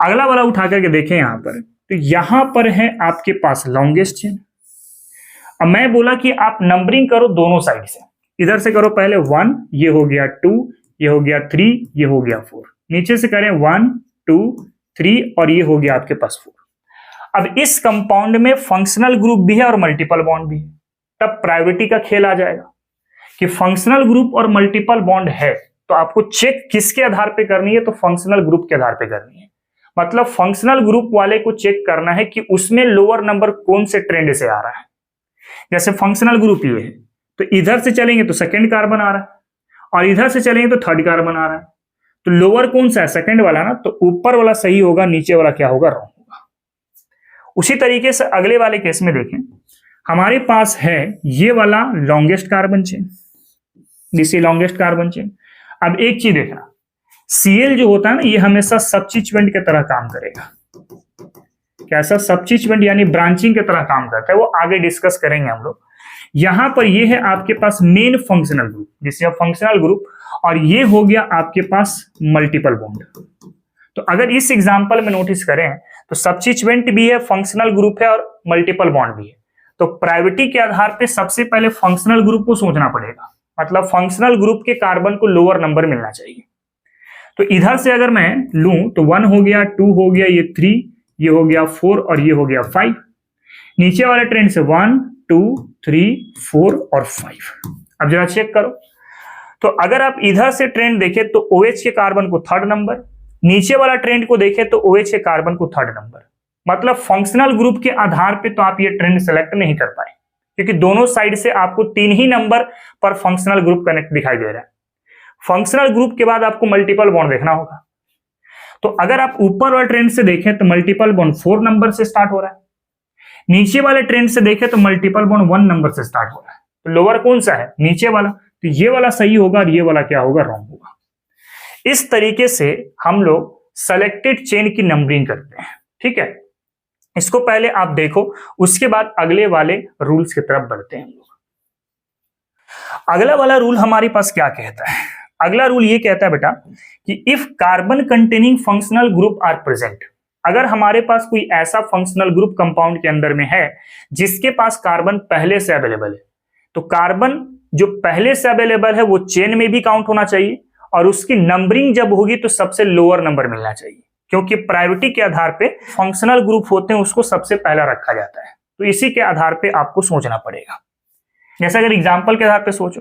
अगला वाला उठा करके देखें यहां पर, तो यहां पर है आपके पास लॉन्गेस्ट चेन। अब मैं बोला कि आप नंबरिंग करो दोनों साइड से। इधर से करो पहले 1, ये हो गया 2, ये हो गया 3, ये हो गया 4। नीचे से करें 1 2 3 और ये हो गया आपके पास 4। अब इस कंपाउंड में फंक्शनल ग्रुप भी है और मल्टीपल बॉन्ड भी है। तब प्रायोरिटी का खेल आ जाएगा कि फंक्शनल ग्रुप और मल्टीपल बॉन्ड है तो आपको चेक किसके आधार पे करनी है, तो फंक्शनल ग्रुप के आधार पे करनी है। मतलब फंक्शनल ग्रुप वाले को चेक करना है कि उसमें लोअर नंबर कौन से ट्रेंड से आ रहा है। जैसे फंक्शनल ग्रुप ये है तो इधर से चलेंगे तो सेकंड कार्बन आ रहा है और इधर से चलेंगे तो थर्ड कार्बन आ रहा है। तो लोअर कौन सा है, सेकंड वाला ना, तो ऊपर वाला सही होगा, नीचे वाला क्या होगा, रॉन्ग होगा। उसी तरीके से अगले वाले केस में देखें, हमारे पास है ये वाला longest carbon chain, this is longest carbon chain. अब एक चीज देखना, Cl जो होता है ना, ये हमेशा सबस्टिट्यूएंट की तरह काम करेगा। कैसा? सबस्टिट्यूएंट यानी ब्रांचिंग की तरह काम करता है, वो आगे डिस्कस करेंगे हम लोग। यहां पर ये है आपके पास मेन फंक्शनल ग्रुप, जिसे आप फंक्शनल ग्रुप, और ये हो गया आपके पास मल्टीपल बॉन्ड। तो अगर इस एग्जांपल में नोटिस करें तो सबस्टिट्यूएंट भी है, फंक्शनल ग्रुप है और मल्टीपल बॉन्ड भी है। तो प्रायोरिटी के आधार पे सबसे पहले फंक्शनल ग्रुप को सोचना पड़ेगा, मतलब फंक्शनल ग्रुप के कार्बन को लोअर नंबर मिलना चाहिए। तो इधर से अगर मैं लूं तो 1 हो गया, 2 हो गया, ये 3, ये हो गया 4 और ये हो गया 5। नीचे वाले ट्रेंड से 1 2 3 4 और 5। अब जरा चेक करो, तो अगर आप इधर से ट्रेंड देखें तो OH के कार्बन को 3rd नंबर, नीचे वाला ट्रेंड को देखें तो OH के कार्बन को 3rd नंबर। मतलब फंक्शनल ग्रुप के आधार पे तो आप ये ट्रेंड सेलेक्ट नहीं कर पाए, क्योंकि दोनों साइड से आपको 3 ही नंबर पर फंक्शनल ग्रुप कनेक्ट दिखाई दे रहा है। फंक्शनल ग्रुप के बाद आपको मल्टीपल बॉन्ड देखना होगा। तो अगर आप ऊपर वाले ट्रेंड से देखें तो मल्टीपल बॉन्ड 4 नंबर से स्टार्ट हो रहा है, नीचे वाले ट्रेंड से देखें तो मल्टीपल बॉन्ड 1 नंबर से स्टार्ट हो रहा है। तो लोअर कौन सा है? नीचे वाला। तो ये वाला सही होगा और ये वाला क्या होगा? रॉन्ग होगा। इस तरीके से हम लोग सेलेक्टेड चेन की नंबरिंग करते हैं, ठीक है। इसको पहले आप देखो, उसके बाद अगले वाले रूल्स की तरफ बढ़ते हैं हम लोग। अगला वाला रूल हमारे पास क्या कहता है? अगला रूल ये कहता है बेटा कि if carbon containing functional group are present, अगर हमारे पास कोई ऐसा फंक्शनल ग्रुप कंपाउंड के अंदर में है जिसके पास कार्बन पहले से अवेलेबल है, तो कार्बन जो पहले से अवेलेबल है वो चेन में भी काउंट होना चाहिए, और उसकी नंबरिंग जब होगी तो सबसे लोअर नंबर मिलना चाहिए, क्योंकि प्रायोरिटी के आधार पे फंक्शनल ग्रुप होते हैं उसको सबसे पहला रखा जाता है। तो इसी के आधार पे आपको सोचना पड़ेगा। जैसे अगर एग्जांपल के आधार पे सोचो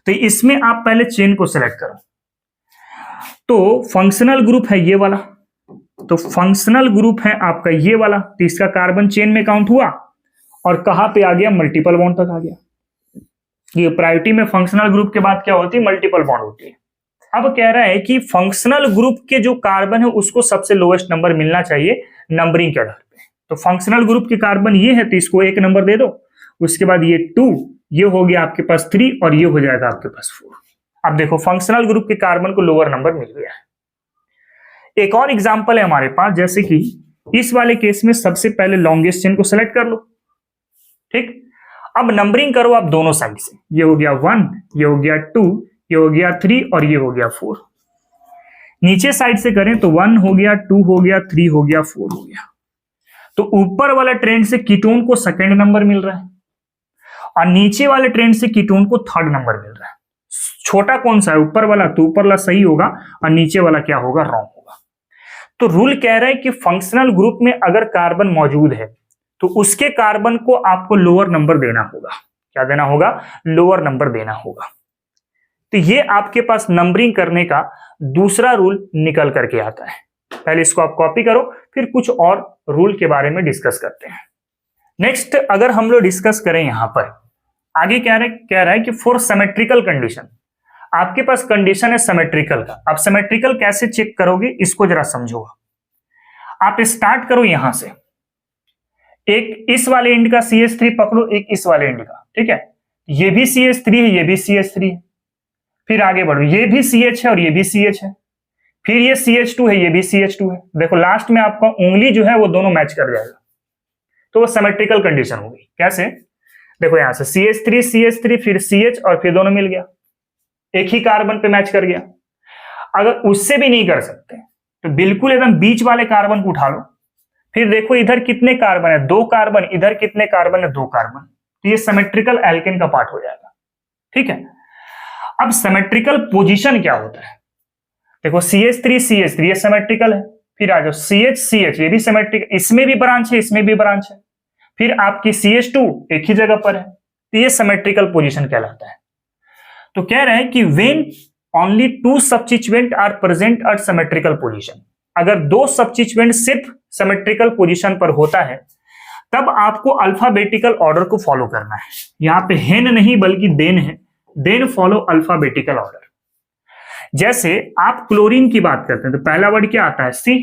तो इसमें आप पहले चेन को सिलेक्ट करो। तो फंक्शनल ग्रुप है ये वाला, तो फंक्शनल ग्रुप है आपका ये वाला, तो इसका कार्बन चेन में काउंट हुआ और कहां पे आ गया? मल्टीपल बॉन्ड तक आ गया। ये प्रायोरिटी में फंक्शनल ग्रुप के बाद क्या होती है? मल्टीपल बॉन्ड होती है। अब कह रहा है कि फंक्शनल ग्रुप के जो कार्बन है उसको सबसे लोएस्ट नंबर मिलना चाहिए नंबरिंग के आधार पे। तो फंक्शनल ग्रुप के कार्बन ये है तो इसको 1 नंबर दे दो, उसके बाद ये 2, ये हो गया आपके पास 3 और ये हो जाएगा आपके पास 4। अब देखो फंक्शनल ग्रुप के कार्बन को लोअर नंबर मिल गया है। एक और एग्जांपल है हमारे पास, जैसे कि इस वाले केस में सबसे पहले लॉन्गेस्ट चेन को सिलेक्ट कर लो, ठीक। अब नंबरिंग करो आप दोनों साइड से, ये हो गया 1, ये हो गया 2, ये हो गया 3 और ये हो गया 4। नीचे साइड से करें तो 1 हो गया, 2 हो गया, 3 हो गया, 4 हो गया। तो ऊपर वाला ट्रेंड से कीटोन को 2nd नंबर मिल रहा है और नीचे वाले ट्रेंड से कीटोन को 3rd नंबर मिल रहा है। छोटा कौन सा है? ऊपर वाला। तो ऊपर वाला सही होगा और नीचे वाला क्या होगा? रॉन्ग होगा। तो रूल कह रहा है कि फंक्शनल ग्रुप में अगर कार्बन मौजूद है तो उसके कार्बन को आपको लोअर नंबर देना होगा। क्या देना होगा? लोअर नंबर देना होगा। तो ये आपके पास नंबरिंग करने का दूसरा रूल निकल करके आता है। पहले इसको आप कॉपी करो, फिर कुछ और रूल के बारे में डिस्कस करते हैं। नेक्स्ट अगर हम लोग डिस्कस करें यहां पर आगे कह रहा है कि फॉर सिमेट्रिकल कंडीशन, आपके पास कंडीशन है सिमेट्रिकल का। आप सिमेट्रिकल कैसे चेक करोगे इसको जरा समझो। आप स्टार्ट करो यहां से, एक इस वाले एंड का CH3 पकड़ो, एक इस वाले एंड का, ठीक है। ये भी CH3 है, ये भी CH3 है। फिर आगे बढ़ो, ये भी CH है और ये भी CH है। फिर ये CH2 है, ये भी CH2 है। देखो लास्ट में आपका उंगली जो है वो दोनों मैच कर जाएगा, तो वो सिमेट्रिकल कंडीशन होगी। कैसे? देखो यहां से CH3 CH3 फिर CH और फिर दोनों मिल गया, एक ही कार्बन पे मैच कर गया। अगर उससे भी नहीं कर सकते तो बिल्कुल एकदम बीच वाले कार्बन को उठा लो, फिर देखो इधर कितने कार्बन है? 2 कार्बन। इधर कितने कार्बन है? 2 कार्बन। तो ये सिमेट्रिकल एल्केन का पार्ट हो जाएगा, ठीक है। अब सिमेट्रिकल पोजीशन क्या होता है? देखो CH3 CH3 ये सिमेट्रिकल है। फिर आ जाओ CH CH, ये भी सिमेट्रिकल, इसमें भी ब्रांच है, इसमें भी ब्रांच है। फिर आपकी CH2 एक ही जगह पर है, तो ये सिमेट्रिकल पोजीशन कहलाता है। तो कह रहे हैं कि when only 2 substituent are present at symmetrical position, अगर 2 सब्स्टिट्यूएंट सिर्फ सिमेट्रिकल पोजीशन पर होता है तब आपको अल्फाबेटिकल ऑर्डर को फॉलो करना है। यहां पे हेन नहीं बल्कि देन है, देन फॉलो अल्फाबेटिकल ऑर्डर। जैसे आप क्लोरीन की बात करते हैं तो पहला वर्ड क्या आता है? C।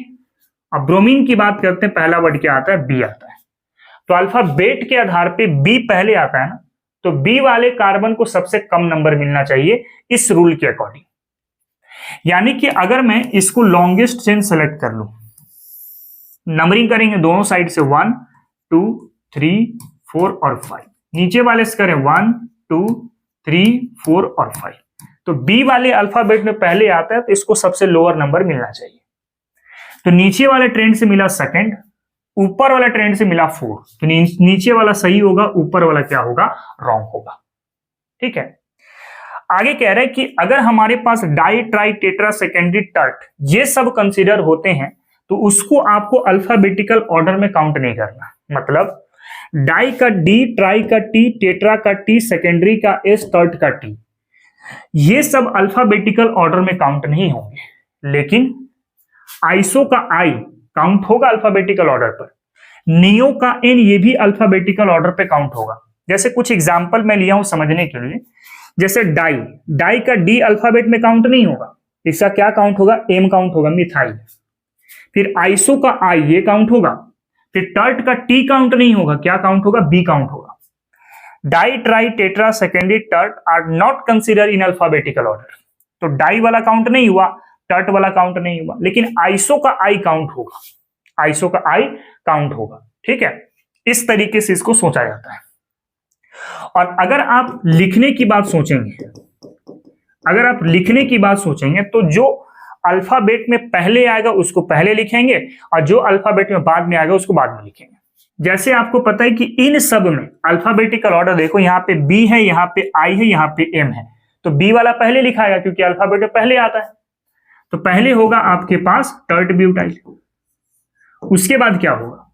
अब ब्रोमीन की बात करते हैं पहला वर्ड क्या आता है? B आता है। तो अल्फाबेट के आधार पे B पहले आता है ना, तो B वाले कार्बन को सबसे कम नंबर मिलना चाहिए इस रूल के अकॉर्डिंग। यानी कि अगर मैं इसको लॉन्गेस्ट चेन सेलेक्ट कर लूं, नंबरिंग करेंगे दोनों साइड से 1 2 3 4 और 5, नीचे वाले से करें 1 2 3 4 और 5, तो बी वाले अल्फाबेट में पहले आता है तो इसको सबसे लोअर नंबर मिलना चाहिए। तो नीचे वाले ट्रेंड से मिला सेकंड, ऊपर वाला ट्रेंड से मिला 4, तो नीचे वाला सही होगा, ऊपर वाला क्या होगा, रॉन्ग होगा। ठीक है, आगे कह रहे हैं कि अगर हमारे पास di tri tetra secondary tert ये सब कंसीडर होते हैं तो उसको आपको अल्फाबेटिकल ऑर्डर में काउंट नहीं करना। मतलब डाई का डी, ट्राई का टी, टेट्रा का टी, सेकेंडरी का एस, टर्ट का टी, ये सब अल्फाबेटिकल ऑर्डर में काउंट नहीं होंगे, लेकिन आइसो का आई काउंट होगा अल्फाबेटिकल ऑर्डर पर, नियो का एन ये भी अल्फाबेटिकल ऑर्डर पे काउंट होगा। जैसे कुछ एग्जांपल मैं लिया हूं समझने के लिए, जैसे डाई, डाई का डी अल्फाबेट में काउंट नहीं होगा, इसका क्या काउंट होगा, एम काउंट होगा, मिथाइल। फिर आइसो का आई ये काउंट होगा, फिर टर्ट का टी काउंट नहीं होगा, क्या काउंट होगा, बी काउंट होगा। Di tri tetra secondary tert are not consider in alphabetical order, तो डाई वाला काउंट नहीं हुआ, टर्ट वाला काउंट नहीं हुआ, लेकिन आइसो का आई काउंट होगा, आइसो का आई काउंट होगा। ठीक है, इस तरीके से इसको सोचा जाता है। और अगर आप लिखने की बात सोचेंगे, अगर आप लिखने की बात सोचेंगे तो जो अल्फाबेट में पहले आएगा उसको पहले लिखेंगे और जो अल्फाबेट में बाद में आएगा उसको बाद में लिखेंगे। जैसे आपको पता है कि इन सब में अल्फाबेटिकल ऑर्डर देखो, यहाँ पे बी है, यहाँ पे आई है, यहाँ पे एम है, तो बी वाला पहले लिखाएगा क्योंकि अल्फाबेट में पहले आता है, तो पहले होगा आपके पास टर्ट ब्यूटाइल। उसके बाद क्या होगा,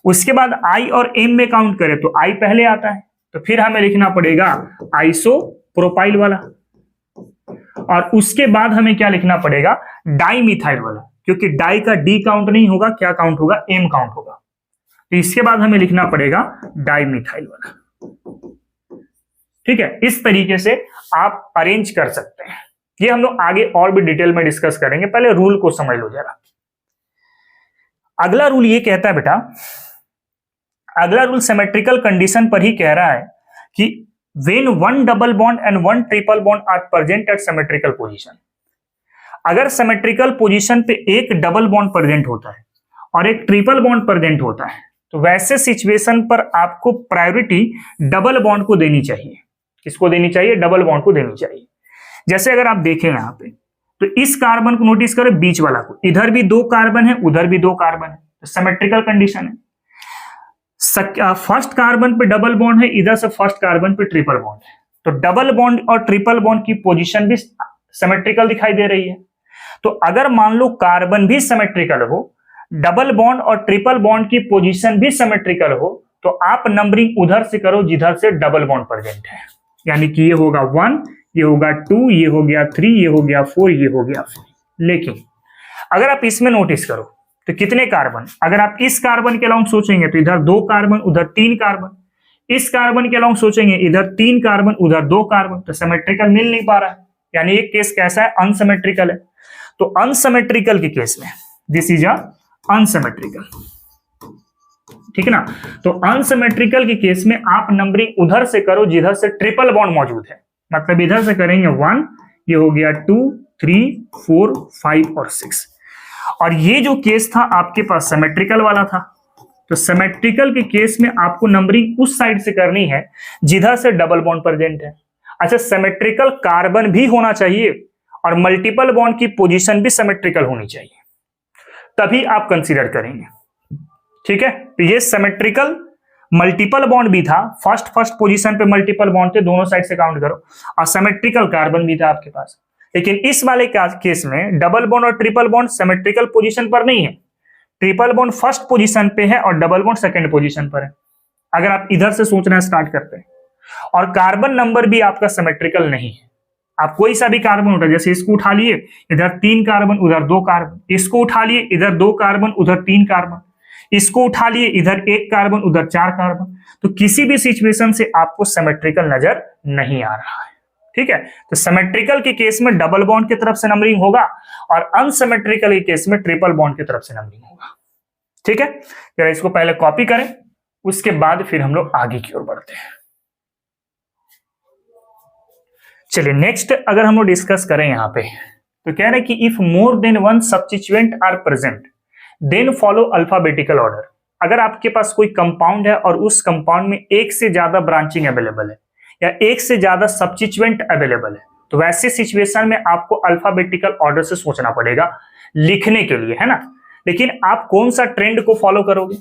उसके बाद आई और एम में काउंट करें तो आई पहले आता है, तो फिर हमें लिखना पड़ेगा आइसो प्रोपाइल वाला, और उसके बाद हमें क्या लिखना पड़ेगा, डाई मिथाइल वाला, क्योंकि डाई का डी काउंट नहीं होगा, क्या काउंट होगा, एम काउंट होगा, तो इसके बाद हमें लिखना पड़ेगा डाई मिथाइल वाला। ठीक है, इस तरीके से आप अरेंज कर सकते हैं। ये हम लोग आगे और भी डिटेल में डिस्कस करेंगे, पहले रूल को समझ लो जरा। अगला रूल ये कहता है बेटा, अगला रूल सिमेट्रिकल कंडीशन पर ही कह रहा है कि when one double bond and one triple bond are present at symmetrical position, अगर सिमेट्रिकल पोजीशन पे एक डबल बॉन्ड प्रेजेंट होता है और एक ट्रिपल बॉन्ड प्रेजेंट होता है, तो वैसे सिचुएशन पर आपको प्रायोरिटी डबल बॉन्ड को देनी चाहिए। किसको देनी चाहिए, डबल बॉन्ड को देनी चाहिए। जैसे अगर आप देखें यहां पे, तो इस कार्बन को नोटिस करें, बीच वाला को, इधर भी 2 कार्बन है, उधर भी 2 कार्बन है, तो सिमेट्रिकल कंडीशन है। फर्स्ट कार्बन पे डबल बॉन्ड है, इधर से फर्स्ट कार्बन पे ट्रिपल बॉन्ड है, तो डबल बॉन्ड और ट्रिपल बॉन्ड की पोजीशन भी सिमेट्रिकल दिखाई दे रही है। तो अगर मान लो कार्बन भी सिमेट्रिकल हो, डबल बॉन्ड और ट्रिपल बॉन्ड की पोजीशन भी सिमेट्रिकल हो, तो आप नंबरिंग उधर से करो जिधर से डबल बॉन्ड प्रेजेंट है, यानी कि ये होगा 1, ये होगा 2, ये हो गया 3, ये हो गया 4, ये हो गया 5। लेकिन अगर आप इसमें नोटिस करो तो कितने कार्बन, अगर आप इस कार्बन के अलाउंग सोचेंगे तो इधर 2 कार्बन, उधर 3 कार्बन, इस कार्बन के अलाउंग सोचेंगे इधर 3 कार्बन, उधर 2 कार्बन, तो सिमेट्रिकल मिल नहीं पा रहा है, यानी एक केस कैसा है, अनसिमेट्रिकल है। तो अनसिमेट्रिकल के केस में दिस इज अनसिमेट्रिकल, ठीक है ना। तो अनसिमेट्रिकल के केस में आप नंबरिंग उधर से करो जिधर से ट्रिपल बॉन्ड मौजूद है, मतलब इधर से करेंगे 1, ये हो गया 2, 3, 4, 5 और 6। और ये जो केस था आपके पास सिमेट्रिकल वाला था, तो सिमेट्रिकल के केस में आपको नंबरिंग उस साइड से करनी है जिधर से डबल बॉन्ड प्रेजेंट है। अच्छा, सिमेट्रिकल कार्बन भी होना चाहिए और मल्टीपल बॉन्ड की पोजीशन भी सिमेट्रिकल होनी चाहिए, तभी आप कंसीडर करेंगे। ठीक है, तो ये सिमेट्रिकल मल्टीपल बॉन्ड भी था, फर्स्ट पोजीशन पे मल्टीपल बॉन्ड थे, दोनों साइड से काउंट करो, और सिमेट्रिकल कार्बन भी था आपके पास। लेकिन इस वाले केस में डबल बॉन्ड और ट्रिपल बॉन्ड सिमेट्रिकल पोजीशन पर नहीं है, ट्रिपल बॉन्ड फर्स्ट पोजीशन पे है और डबल बॉन्ड सेकंड पोजीशन पर है, अगर आप इधर से सोचना स्टार्ट करते हैं। और कार्बन नंबर भी आपका सिमेट्रिकल नहीं है, आप कोई सा भी कार्बन उठा, जैसे इसको उठा लिए, इधर 3 कार्बन, उधर 2 कार्बन, इसको उठा लिए, इधर 2 कार्बन, उधर 3 कार्बन, इसको उठा लिए, इधर 1 कार्बन, उधर 4 कार्बन, तो किसी भी सिचुएशन से आपको सिमेट्रिकल नजर नहीं आ रहा है। ठीक है, तो सिमेट्रिकल के केस में डबल बॉन्ड की तरफ से नंबरिंग होगा और अनसिमेट्रिकल के केस में ट्रिपल बॉन्ड की तरफ से नंबरिंग होगा। ठीक है, जरा इसको पहले कॉपी करें, उसके बाद फिर हम लोग आगे की ओर बढ़ते हैं। चलिए नेक्स्ट अगर हम लोग डिस्कस करें यहां पे, तो कह रहे हैं कि if more than one substituent are present then follow alphabetical order. अगर आपके पास कोई कंपाउंड है और उस कंपाउंड में एक से ज्यादा ब्रांचिंग अवेलेबल है या एक से ज्यादा सब्स्टिट्यूएंट अवेलेबल है, तो वैसे सिचुएशन में आपको अल्फाबेटिकल ऑर्डर से सोचना पड़ेगा लिखने के लिए, है ना। लेकिन आप कौन सा ट्रेंड को फॉलो करोगे?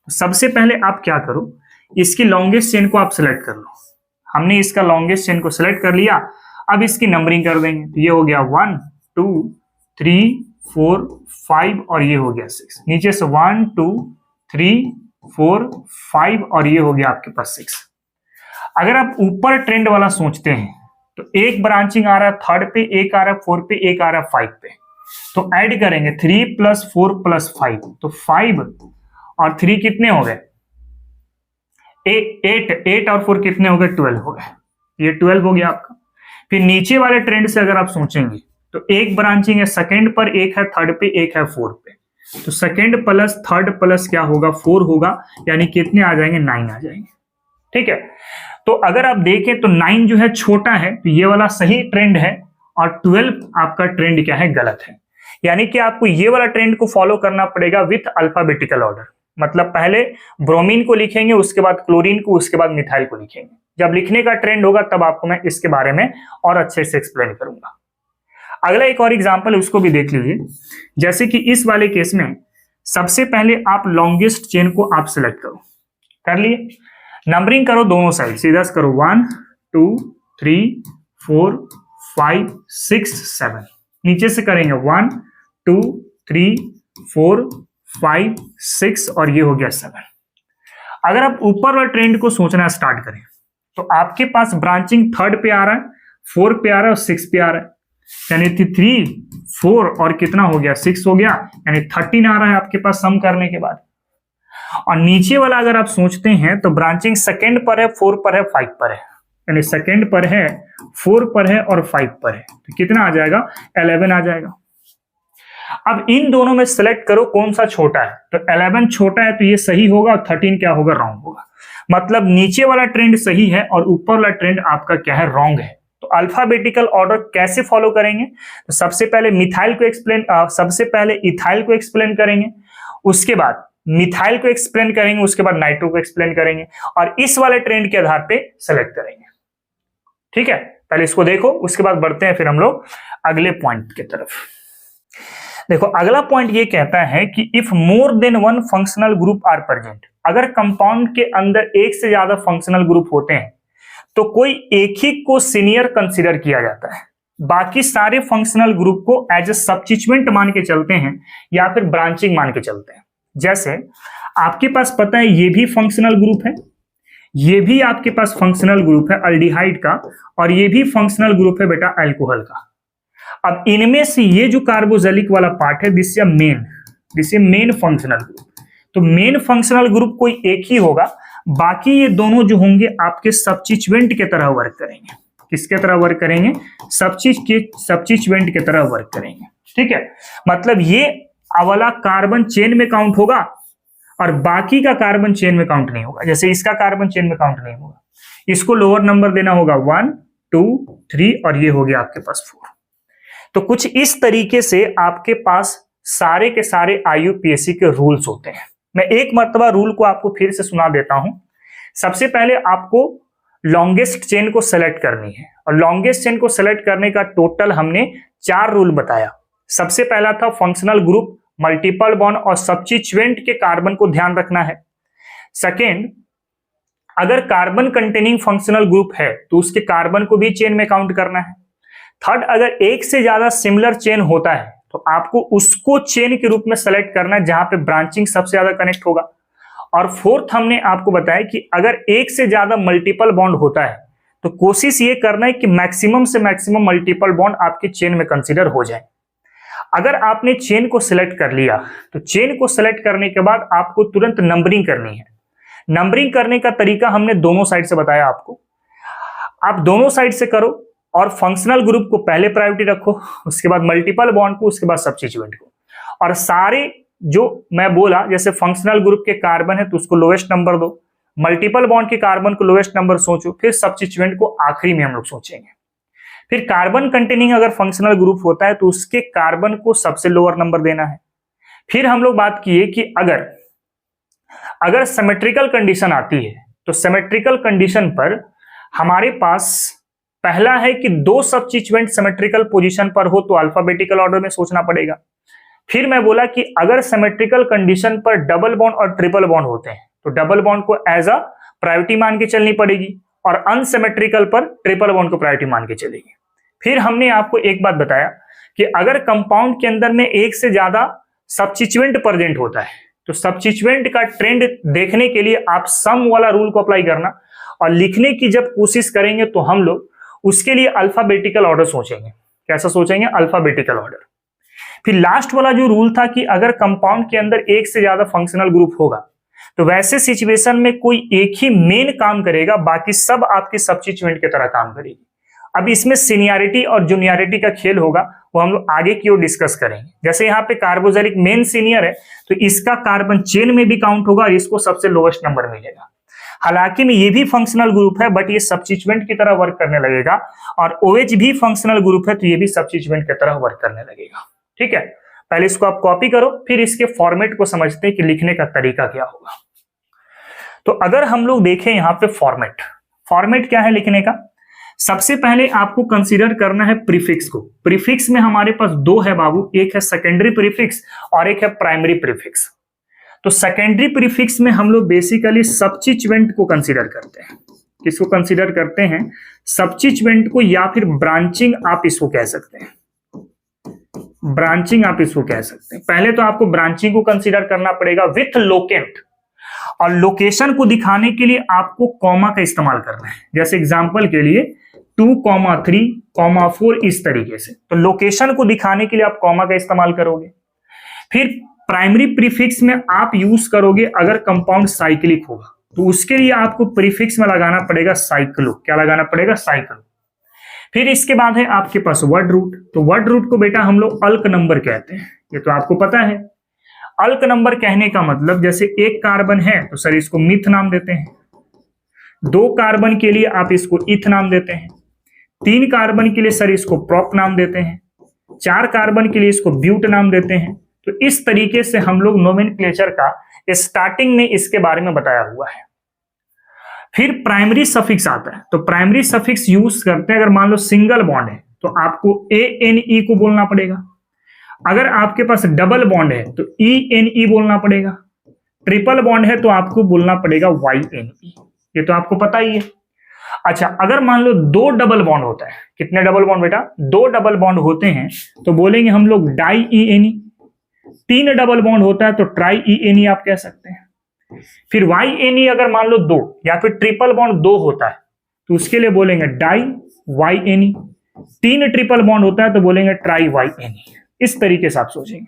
सबसे पहले आप क्या करो, इसकी लॉन्गेस्ट चेन को आप सिलेक्ट कर लो। हमने इसका लॉन्गेस्ट चेन को सिलेक्ट कर लिया, अब इसकी नंबरिंग कर देंगे। तो ये हो गया 1 2 3 4 5 और ये हो गया 6। नीचे से 1 2 3 4 5 और ये हो गया आपके पास 6। अगर आप ऊपर ट्रेंड वाला सोचते हैं तो एक ब्रांचिंग आ रहा है थर्ड पे, एक आ रहा है 4 पे, एक आ रहा है 5 पे, तो ऐड करेंगे 3 + 4 + 5, तो 5 और 3 कितने हो गए? 8 और 4 कितने हो गए? 12 हो गए। ये 12 हो गया आपका। फिर नीचे वाले ट्रेंड से अगर आप सोचेंगे तो एक ब्रांचिंग है सेकंड पर, एक है थर्ड पे, एक है 4 पे, तो सेकंड प्लस थर्ड प्लस क्या होगा? 4 होगा, यानी कितने आ जाएंगे? 9 आ जाएंगे। ठीक है, तो अगर आप देखें तो 9 जो है छोटा है, तो ये वाला सही ट्रेंड है और 12 आपका ट्रेंड क्या है? गलत है। यानी कि आपको ये वाला ट्रेंड को फॉलो करना पड़ेगा विथ अल्फाबेटिकल ऑर्डर। मतलब पहले ब्रोमीन को लिखेंगे, उसके बाद क्लोरीन को, उसके बाद मिथाइल को लिखेंगे। जब लिखने का ट्रेंड होगा तब आपको मैं इसके बारे में और अच्छे से एक्सप्लेन करूंगा। अगला एक और एग्जांपल है, उसको भी देख लीजिए। जैसे कि इस वाले केस में सबसे पहले आप लॉन्गेस्ट चेन को आप सिलेक्ट करो, कर लिए, नंबरिंग करो दोनों साइड, सीधा करो 1 2 3 4 5 6 7। नीचे से करेंगे 1 2 3 4 5 6 और ये हो गया 7। अगर आप ऊपर वाले ट्रेंड को सोचना स्टार्ट करें तो आपके पास ब्रांचिंग थर्ड पे आ रहा है, 4 पे आ रहा है और 6 पे आ रहा है, यानी 3 4 और कितना हो गया? 6 हो गया, यानी 13 आ रहा है आपके पास सम करने के बाद। और नीचे वाला अगर आप सोचते हैं तो ब्रांचिंग सेकंड पर है, 4 पर है, 5 पर है, यानी सेकंड पर है, 4 पर है और 5 पर है, तो कितना आ जाएगा? 11 आ जाएगा। अब इन दोनों में सेलेक्ट करो कौन सा छोटा है, तो 11 छोटा है तो ये सही होगा और 13 क्या होगा? रॉन्ग होगा। मतलब नीचे वाला ट्रेंड सही है और ऊपर वाला ट्रेंड आपका क्या है? रॉन्ग है। तो अल्फाबेटिकल ऑर्डर कैसे फॉलो करेंगे? तो सबसे पहले मिथाइल को एक्सप्लेन, सबसे पहले इथाइल को एक्सप्लेन करेंगे, उसके बाद मिथाइल को एक्सप्लेन करेंगे, उसके बाद नाइट्रो को एक्सप्लेन करेंगे और इस वाले ट्रेंड के आधार पे सेलेक्ट करेंगे। ठीक है, पहले इसको देखो, उसके बाद बढ़ते हैं फिर हम लोग अगले पॉइंट की तरफ। देखो अगला पॉइंट ये कहता है कि if more than one functional group are present, अगर कंपाउंड के अंदर एक से ज्यादा फंक्शनल ग्रुप होते हैं तो कोई एक ही को सीनियर कंसीडर किया जाता है, बाकी सारे फंक्शनल ग्रुप को एज ए सब्स्टिट्यूएंट मान के चलते हैं या फिर ब्रांचिंग मान के चलते हैं। जैसे आपके पास पता है ये भी फंक्शनल ग्रुप है, ये भी आपके पास फंक्शनल ग्रुप है अल्डिहाइड का, और ये भी फंक्शनल ग्रुप है बेटा अल्कोहल का। अब इनमें से ये जो कार्बोक्सिलिक वाला पार्ट है this is main functional group. तो मेन फंक्शनल ग्रुप कोई एक ही होगा, बाकी ये दोनों जो होंगे आपके सब्स्टिट्यूएंट की तरह वर्क करेंगे। किसके तरह वर्क करेंगे? सब्स्टिट्यूएंट की तरह वर्क करेंगे। ठीक है, मतलब ये वाला कार्बन चेन में काउंट होगा और बाकी का कार्बन चेन में काउंट नहीं होगा। जैसे इसका कार्बन चेन में काउंट नहीं होगा, इसको लोअर नंबर देना होगा 1 2 3 और ये हो गया आपके पास 4। तो कुछ इस तरीके से आपके पास सारे के सारे IUPAC के रूल्स होते हैं। मैं एक मर्तबा रूल को आपको फिर से सुना देता हूं। सबसे पहले आपको लॉन्गेस्ट चेन को सेलेक्ट करनी है और लॉन्गेस्ट चेन को सेलेक्ट करने का टोटल हमने 4 रूल बताया। सबसे पहला था फंक्शनल ग्रुप, मल्टीपल बॉन्ड और सब्स्टिट्यूएंट के कार्बन को ध्यान रखना है। सेकेंड, अगर कार्बन कंटेनिंग फंक्शनल ग्रुप है तो उसके कार्बन को भी चेन में काउंट करना है। थर्ड, अगर एक से ज्यादा सिमिलर चेन होता है तो आपको उसको चेन के रूप में सेलेक्ट करना है जहां पे ब्रांचिंग सबसे ज्यादा कनेक्ट होगा। और फोर्थ, हमने आपको बताया कि अगर एक से ज्यादा मल्टीपल बॉन्ड होता है तो कोशिश ये करना है कि मैक्सिमम से मैक्सिमम मल्टीपल बॉन्ड आपके चेन में कंसीडर हो जाए। अगर आपने चेन को सिलेक्ट कर लिया तो चेन को सिलेक्ट करने के बाद आपको तुरंत नंबरिंग करनी है। नंबरिंग करने का तरीका हमने दोनों साइड से बताया आपको। आप दोनों साइड से करो और फंक्शनल ग्रुप को पहले प्रायोरिटी रखो, उसके बाद मल्टीपल बॉन्ड को, उसके बाद सब्स्टिट्यूएंट को। और सारे जो मैं बोला, जैसे फंक्शनल ग्रुप के कार्बन है तो उसको लोएस्ट नंबर दो, मल्टीपल बॉन्ड के कार्बन को लोएस्ट नंबर सोचो, फिर सब्स्टिट्यूएंट को आखिरी में हम लोग सोचेंगे। फिर कार्बन कंटेनिंग अगर फंक्शनल ग्रुप होता है तो उसके कार्बन को सबसे लोअर नंबर देना है। फिर हम लोग बात किए कि अगर सिमेट्रिकल कंडीशन आती है तो सिमेट्रिकल कंडीशन पर हमारे पास पहला है कि दो सब्स्टिट्यूएंट सिमेट्रिकल पोजीशन पर हो तो अल्फाबेटिकल ऑर्डर में सोचना पड़ेगा। फिर मैं बोला कि अगर सिमेट्रिकल कंडीशन पर डबल बॉन्ड और ट्रिपल बॉन्ड होते हैं तो डबल बॉन्ड को एज अ प्रायोरिटी मान के चलनी पड़ेगी और अनसिमेट्रिकल पर ट्रिपल बॉन्ड को प्रायोरिटी मान के चलेगी। फिर हमने आपको एक बात बताया कि अगर कंपाउंड के अंदर में एक से ज्यादा सब्स्टिट्यूएंट प्रेजेंट होता है तो सब्स्टिट्यूएंट का ट्रेंड देखने के लिए आप सम वाला रूल को अप्लाई करना और लिखने की जब कोशिश करेंगे तो हम लोग उसके लिए अल्फाबेटिकल ऑर्डर सोचेंगे। कैसा सोचेंगे? Alphabetical order. फिर लास्ट वाला जो रूल था कि अगर कंपाउंड के अंदर एक से ज्यादा फंक्शनल ग्रुप होगा तो वैसे सिचुएशन में कोई एक ही मेन काम करेगा, बाकी सब आपके सब्स्टिट्यूएंट की तरह काम करेगी। अब इसमें सीनियरिटी और जूनियरिटी का खेल होगा, वो हम लोग आगे की ओर डिस्कस करेंगे। जैसे यहाँ पे कार्बोक्सिलिक मेन सीनियर है तो इसका कार्बन चेन में भी काउंट होगा और इसको सबसे लोएस्ट नंबर मिलेगा। हालांकि में ये भी फंक्शनल ग्रुप है बट ये सब्स्टिट्यूएंट की तरह वर्क करने लगेगा और OH भी फंक्शनल ग्रुप है तो ये भी सब्स्टिट्यूएंट की तरह वर्क करने लगेगा। ठीक है, पहले इसको आप कॉपी करो, फिर इसके फॉर्मेट को समझते हैं कि लिखने का तरीका क्या होगा। तो अगर हम लोग देखें यहाँ पे फॉर्मेट क्या है लिखने का, सबसे पहले आपको कंसीडर करना है प्रीफिक्स को। प्रीफिक्स में हमारे पास दो है बाबू, एक है सेकेंडरी प्रीफिक्स और एक है प्राइमरी प्रीफिक्स। तो सेकेंडरी प्रीफिक्स में हम लोग बेसिकली सब्स्टिट्यूएंट को कंसीडर करते हैं। किसको कंसीडर करते हैं? सब्स्टिट्यूएंट को, या फिर ब्रांचिंग आप इसको कह सकते हैं। ब्रांचिंग आप इसको कह सकते हैं। पहले तो आपको ब्रांचिंग को कंसीडर करना पड़ेगा विथ लोकेंट, और लोकेशन को दिखाने के लिए आपको कॉमा का इस्तेमाल करना है। जैसे एग्जांपल के लिए 2, 3, 4 इस तरीके से। तो लोकेशन को दिखाने के लिए आप कॉमा का इस्तेमाल करोगे। फिर प्राइमरी प्रीफिक्स में आप यूज करोगे अगर कंपाउंड साइक्लिक होगा तो उसके लिए आपको प्रीफिक्स में लगाना पड़ेगा साइक्लो। क्या लगाना पड़ेगा? साइक्लो। फिर इसके बाद है आपके पास वर्ड रूट। तो वर्ड रूट को बेटा हम लोग अल्क नंबर कहते हैं, ये तो आपको पता है। अल्क नंबर कहने का मतलब जैसे एक कार्बन है तो सर इसको मिथ नाम देते हैं, 2 कार्बन के लिए आप इसको इथ नाम देते हैं, 3 कार्बन के लिए सर इसको प्रोप नाम देते हैं, 4 कार्बन के लिए इसको ब्यूट नाम देते हैं। तो इस तरीके से हम लोग नोमेनक्लेचर का स्टार्टिंग में इसके बारे में बताया हुआ है। फिर प्राइमरी सफिक्स आता है, तो प्राइमरी सफिक्स यूज करते हैं अगर मान लो सिंगल बॉन्ड है तो आपको ANE को बोलना पड़ेगा। अगर आपके पास डबल बॉन्ड है तो ENE बोलना पड़ेगा। ट्रिपल बॉन्ड है तो आपको बोलना पड़ेगा YNE। ये तो आपको पता ही है। अच्छा, अगर मान लो 2 डबल बॉन्ड होता है, कितने डबल बॉन्ड बेटा? 2 डबल बॉन्ड होते हैं तो बोलेंगे हम लोग डाई-ENE। 3 डबल बॉन्ड होता है तो ट्राई-ENE आप कह सकते हैं। फिर YNE अगर मान लो 2 या फिर ट्रिपल बॉन्ड 2 होता है तो उसके लिए बोलेंगे डाई-YNE। 3 ट्रिपल बॉन्ड होता है तो बोलेंगे ट्राई-YNE। इस तरीके से आप सोचेंगे।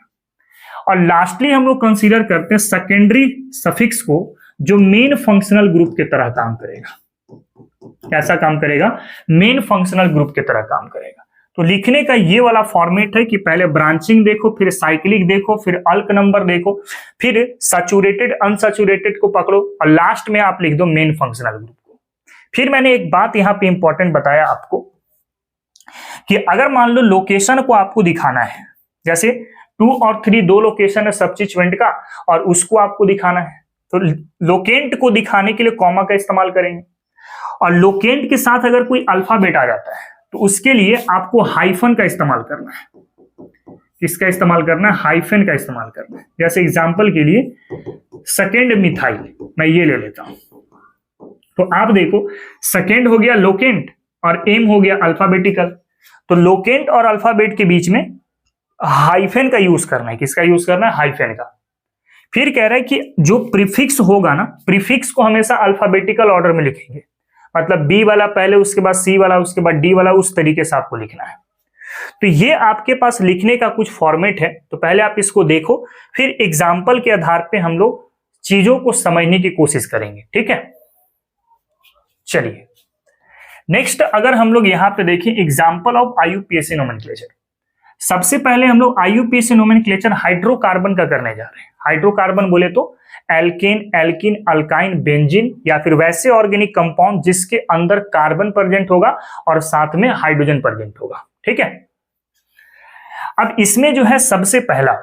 और लास्टली हम लोग कंसीडर करते हैं सेकेंडरी सफिक्स को, जो मेन फंक्शनल ग्रुप की तरह काम करेगा। कैसा काम करेगा? मेन फंक्शनल ग्रुप की तरह काम करेगा। तो लिखने का ये वाला फॉर्मेट है कि पहले ब्रांचिंग देखो, फिर साइक्लिक देखो, फिर अल्क नंबर देखो, फिर सैचुरेटेड अनसैचुरेटेड को पकड़ो और लास्ट में आप लिख दो मेन फंक्शनल ग्रुप को। फिर मैंने एक बात यहां पे इंपॉर्टेंट बताया आपको कि अगर मान लो लोकेशन को आपको दिखाना है, जैसे 2 और 3 दो लोकेशन है सब्स्टिट्यूएंट का और उसको आपको दिखाना है, तो लोकेंट को दिखाने के लिए कॉमा का इस्तेमाल करेंगे। और लोकेंट के साथ अगर कोई अल्फाबेट आ जाता है तो उसके लिए आपको हाइफन का इस्तेमाल करना है। किसका इस्तेमाल करना है? हाइफन का इस्तेमाल करना है। जैसे एग्जांपल के लिए सेकेंड मिथाइल मैं ये ले लेता हूं, तो आप देखो सेकेंड हो गया लोकेंट और एम हो गया अल्फाबेटिकल। तो लोकेंट और अल्फाबेट के बीच में हाइफन का यूज करना है। किसका यूज करना है? हाइफन का। फिर कह रहा है कि जो प्रीफिक्स होगा ना, प्रीफिक्स को हमेशा अल्फाबेटिकल ऑर्डर में लिखेंगे, मतलब बी वाला पहले, उसके बाद सी वाला, उसके बाद डी वाला, उस तरीके से आपको लिखना है। तो ये आपके पास लिखने का कुछ फॉर्मेट है। तो पहले आप इसको देखो, फिर एग्जाम्पल के आधार पे हम लोग चीजों को समझने की कोशिश करेंगे। ठीक है, चलिए नेक्स्ट अगर हम लोग यहां पे देखें एग्जाम्पल ऑफ IUPAC नोमेनक्लेचर। सबसे पहले हम लोग IUPAC नोमेनक्लेचर हाइड्रोकार्बन का करने जा रहे हैं। हाइड्रोकार्बन बोले तो एल्केन, एल्किन, अल्काइन, बेंजीन या फिर वैसे ऑर्गेनिक कंपाउंड जिसके अंदर कार्बन प्रेजेंट होगा और साथ में हाइड्रोजन प्रेजेंट होगा। ठीक है, अब इसमें जो है सबसे पहला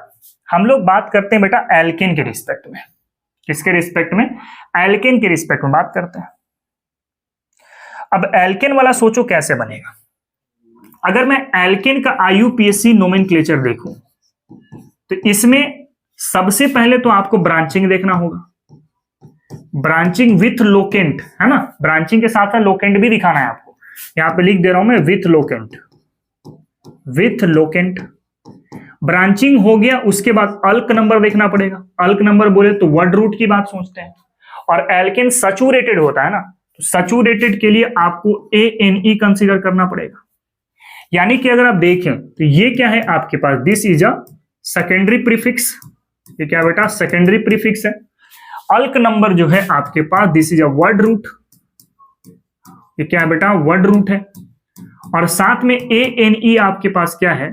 हम लोग बात करते हैं बेटा एल्केन के रिस्पेक्ट में। किसके रिस्पेक्ट में? एल्केन के रिस्पेक्ट में बात करते हैं। अब एल्केन वाला सोचो कैसे बनेगा। अगर मैं एल्केन का IUPAC नोमेनक्लेचर देखूं तो इसमें सबसे पहले तो आपको ब्रांचिंग देखना होगा, ब्रांचिंग विथ लोकेंट, है ना, ब्रांचिंग के साथ साथ लोकेंट भी दिखाना है आपको। यहां पे लिख दे रहा हूं मैं with locant, with locant. Branching हो गया, उसके बाद अल्क नंबर देखना पड़ेगा। अल्क नंबर बोले तो वर्ड रूट की बात सोचते हैं, और एल्केन सैचुरेटेड होता है ना, तो सैचुरेटेड के लिए आपको ANE कंसीडर करना पड़ेगा। यानी कि अगर आप देखें तो ये क्या है आपके पास, this is a secondary prefix. ये क्या बेटा? सेकेंडरी प्रीफिक्स है। अल्क नंबर जो है आपके पास, this is a word root. ये क्या है बेटा? वर्ड रूट है। और साथ में ANE आपके पास क्या है?